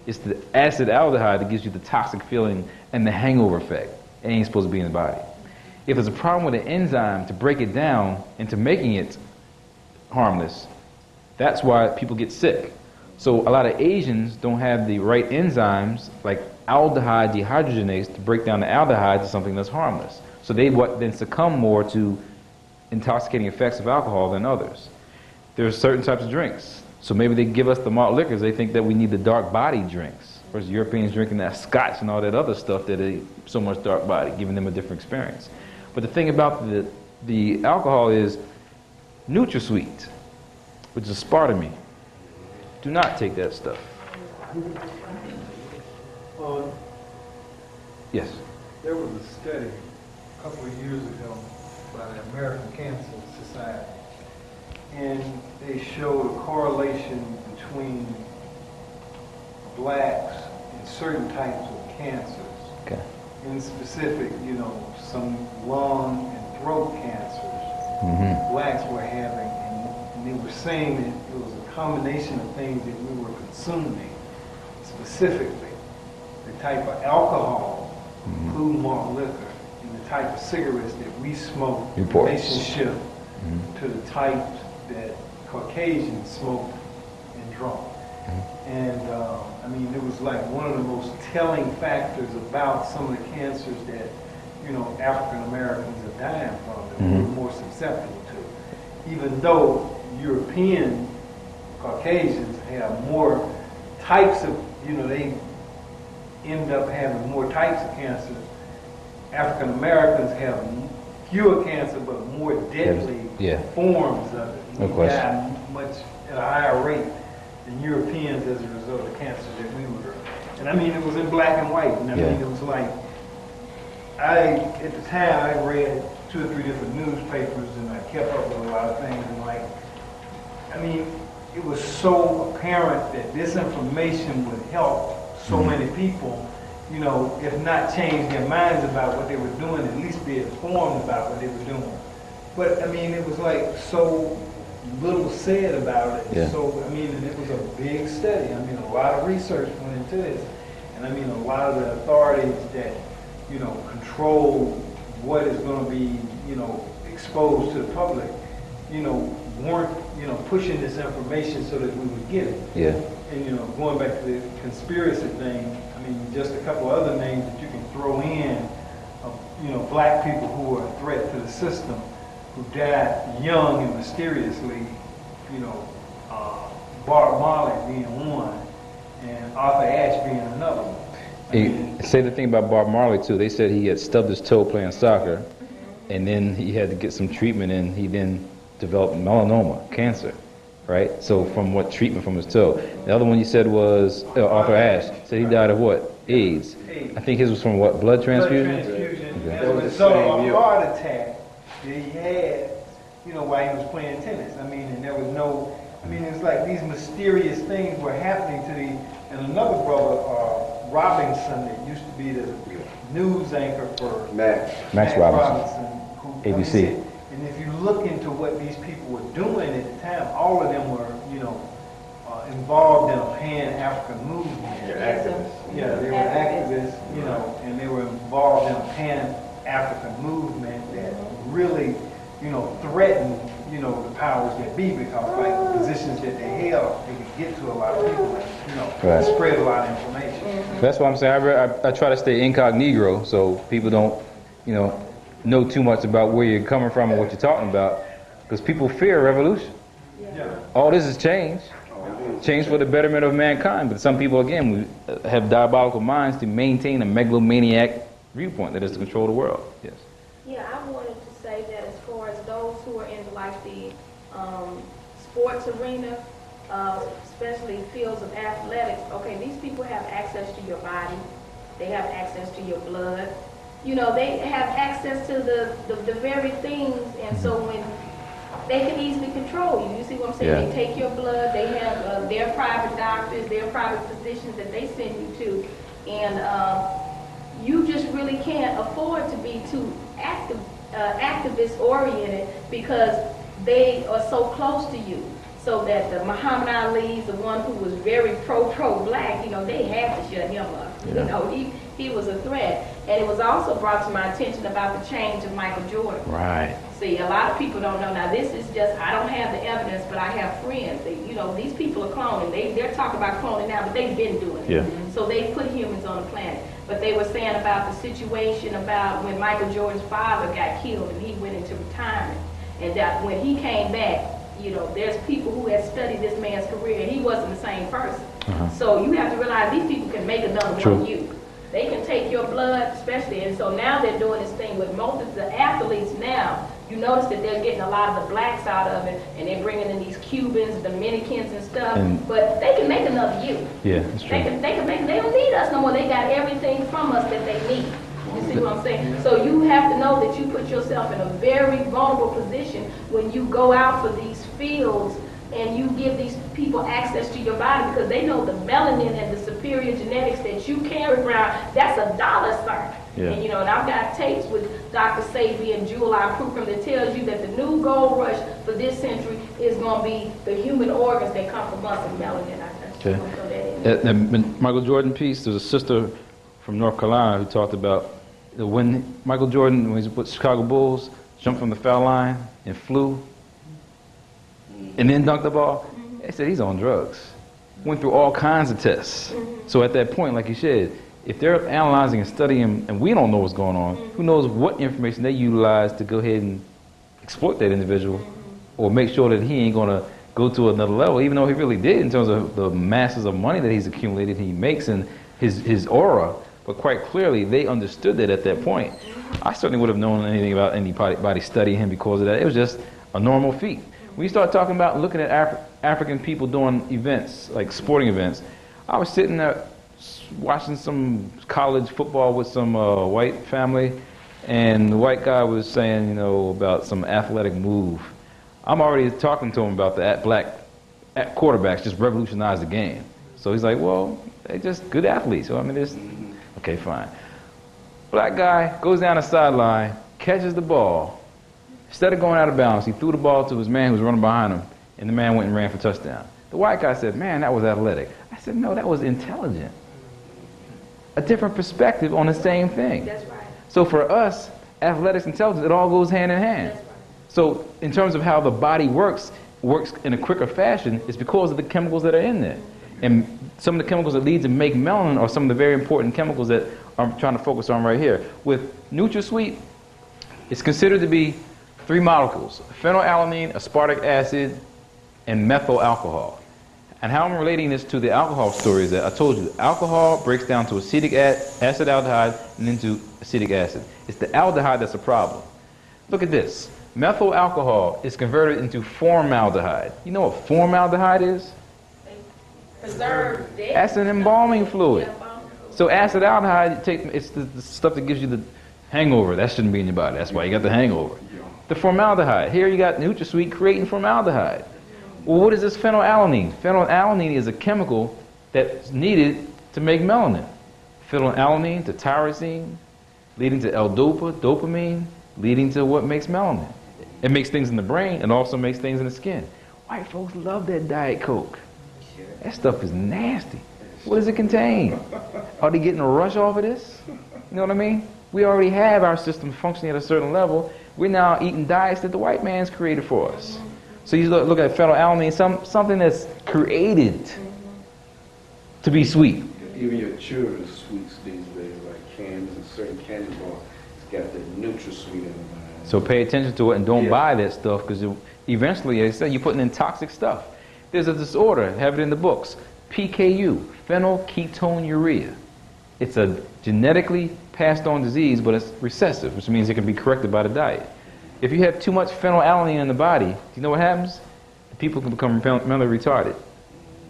It's the acetaldehyde that gives you the toxic feeling and the hangover effect. It ain't supposed to be in the body. If there's a problem with an enzyme to break it down into making it harmless, that's why people get sick. So a lot of Asians don't have the right enzymes like aldehyde dehydrogenase to break down the aldehyde to something that's harmless. So they then succumb more to intoxicating effects of alcohol than others. There are certain types of drinks. So maybe they give us the malt liquors. They think that we need the dark body drinks. Whereas Europeans drinking that scotch and all that other stuff that is so much dark body, giving them a different experience. But the thing about the alcohol is NutraSweet, which is aspartame. Do not take that stuff. Yes. There was a study a couple of years ago by the American Cancer Society, and they showed a correlation between blacks and certain types of cancers. Okay. In specific, you know, some lung and throat cancers blacks were having, and they were saying that it was a combination of things that we were consuming, specifically the type of alcohol, blue malt liquor, and the type of cigarettes that we smoke in relationship to the types that Caucasians smoked and drank. And I mean, it was like one of the most telling factors about some of the cancers that, you know, African Americans are dying from, that we're more susceptible to. Even though European Caucasians have more types of, you know, they end up having more types of cancers. African Americans have fewer cancer, but more deadly forms of it. No We die much at a higher rate than Europeans as a result of cancer that we were. And I mean, it was in black and white. And I mean, it was like, at the time, I read 2 or 3 different newspapers, and I kept up with a lot of things. And like, I mean, it was so apparent that this information would help so many people, you know, if not change their minds about what they were doing, at least be informed about what they were doing. But I mean, it was like so little said about it. Yeah. So, I mean, and it was a big study. I mean, a lot of research went into this. And I mean, a lot of the authorities that, you know, control what is going to be, you know, exposed to the public, you know, weren't, you know, pushing this information so that we would get it. Yeah. And, you know, going back to the conspiracy thing, I mean, just a couple other names that you can throw in of, you know, black people who are a threat to the system, who died young and mysteriously, you know, Bob Marley being one, and Arthur Ashe being another one. Say the thing about Bob Marley, too. They said he had stubbed his toe playing soccer, and then he had to get some treatment, and he then developed melanoma, cancer, right? So from what treatment from his toe. The other one you said was Arthur Ashe. Said he died of what? AIDS. I think his was from what? Blood transfusion? Blood transfusion. As a result of a heart attack that he had, you know, while he was playing tennis. I mean, and there was no, I mean, it was like these mysterious things were happening to the, and another brother, Robinson, that used to be the news anchor for Max Robinson, who, ABC. And if you look into what these people were doing at the time, all of them were, you know, involved in a pan-African movement. Yeah, they were activists, you know, and they were involved in a pan-African movement that really, you know, threatened, you know, the powers that be, because like the positions that they held, they could get to a lot of people and, you know, spread a lot of information. That's why I'm saying I try to stay incognito so people don't, you know too much about where you're coming from and what you're talking about, because people fear revolution. All this is change for the betterment of mankind, but some people, again, have diabolical minds to maintain a megalomaniac viewpoint that is to control the world. Yes. Yeah, I wanted to say that as far as those who are in like the sports arena, especially fields of athletics, okay, these people have access to your body, they have access to your blood, you know, they have access to the very things, and so when they can easily control you. You see what I'm saying? Yeah. They take your blood. They have their private doctors, their private physicians that they send you to, and you just really can't afford to be too activist oriented because they are so close to you. So that the Muhammad Ali's, the one who was very pro-black, you know, they had to shut him up. Yeah. You know, he was a threat. And it was also brought to my attention about the change of Michael Jordan. Right. See, a lot of people don't know. Now, this is just, I don't have the evidence, but I have friends. They, you know, these people are cloning. They're talking about cloning now, but they've been doing it. Yeah. So they put humans on the planet. But they were saying about the situation about when Michael Jordan's father got killed and he went into retirement. And that when he came back, you know, there's people who have studied this man's career and he wasn't the same person. So you have to realize these people can make another one of you. They can take your blood, especially, and so now they're doing this thing with most of the athletes now. You notice that they're getting a lot of the blacks out of it, and they're bringing in these Cubans, Dominicans and stuff, but they can make another you. Yeah, that's true. They don't need us no more. They got everything from us that they need. You see what I'm saying? So you have to know that you put yourself in a very vulnerable position when you go out for these fields and you give these people access to your body because they know the melanin and the superior genetics that you carry around, that's $1, sir. Yeah. And you know, and I've got tapes with Dr. Sabi and Jewel I. Prukram that tells you that the new gold rush for this century is going to be the human organs that come from us and melanin. Okay. Michael Jordan piece, there's a sister from North Carolina who talked about when Michael Jordan, when he was with Chicago Bulls, jumped from the foul line and flew and then dunked the ball, they said he's on drugs. Went through all kinds of tests. So at that point, like you said, if they're analyzing and studying and we don't know what's going on, who knows what information they utilize to go ahead and exploit that individual or make sure that he ain't going to go to another level, even though he really did in terms of the masses of money that he's accumulated, he makes in his aura. But quite clearly, they understood that at that point. I certainly would have known anything about anybody studying him because of that. It was just a normal feat. When you start talking about looking at African people doing events, like sporting events, I was sitting there watching some college football with some white family, and the white guy was saying, you know, about some athletic move. I'm already talking to him about the black quarterbacks just revolutionized the game. So he's like, well, they're just good athletes. So I mean, there's okay, fine. Black guy goes down the sideline, catches the ball. Instead of going out of bounds, he threw the ball to his man who was running behind him, and the man went and ran for touchdown. The white guy said, man, that was athletic. I said, no, that was intelligent. A different perspective on the same thing. That's right. So for us, athletics, intelligence, it all goes hand in hand. That's right. So in terms of how the body works in a quicker fashion, it's because of the chemicals that are in there. And some of the chemicals that lead to make melanin are some of the very important chemicals that I'm trying to focus on right here. With NutraSweet, it's considered to be 3 molecules: phenylalanine, aspartic acid, and methyl alcohol. And how I'm relating this to the alcohol story is that I told you alcohol breaks down to acetic acetaldehyde and into acetic acid. It's the aldehyde that's a problem. Look at this. Methyl alcohol is converted into formaldehyde. You know what formaldehyde is? Preserved. That's an embalming fluid. So acetaldehyde, it's the stuff that gives you the hangover. That shouldn't be in your body. That's why you got the hangover. The formaldehyde. Here you got NutraSweet creating formaldehyde. Well, what is this phenylalanine? Phenylalanine is a chemical that's needed to make melanin. Phenylalanine to tyrosine, leading to L-dopa, dopamine, leading to what makes melanin. It makes things in the brain and also makes things in the skin. White folks love that Diet Coke. That stuff is nasty. What does it contain? Are they getting a rush off of this? You know what I mean? We already have our system functioning at a certain level. We're now eating diets that the white man's created for us. So you look at phenylalanine, something that's created to be sweet. Even your children's sweets these days, like candies and certain candy bars, it's got the NutraSweet in it. So pay attention to it and don't buy that stuff, because eventually, as I said, you're putting in toxic stuff. There's a disorder, have it in the books, Pku Phenylketonuria. It's a genetically passed on disease, but it's recessive, which means it can be corrected by the diet. If you have too much phenylalanine in the body, do you know what happens? People can become mentally retarded.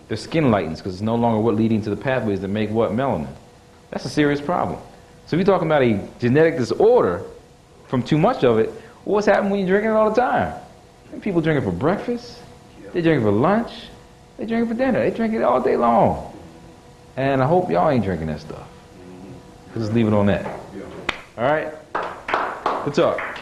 Their skin lightens because it's no longer what leading to the pathways that make what melanin. That's a serious problem. So if you're talking about a genetic disorder from too much of it, what's happening when you're drinking it all the time? And people drink it for breakfast. They drink it for lunch. They drink it for dinner. They drink it all day long. And I hope y'all ain't drinking that stuff. Just leave it on that. All right? Good talk.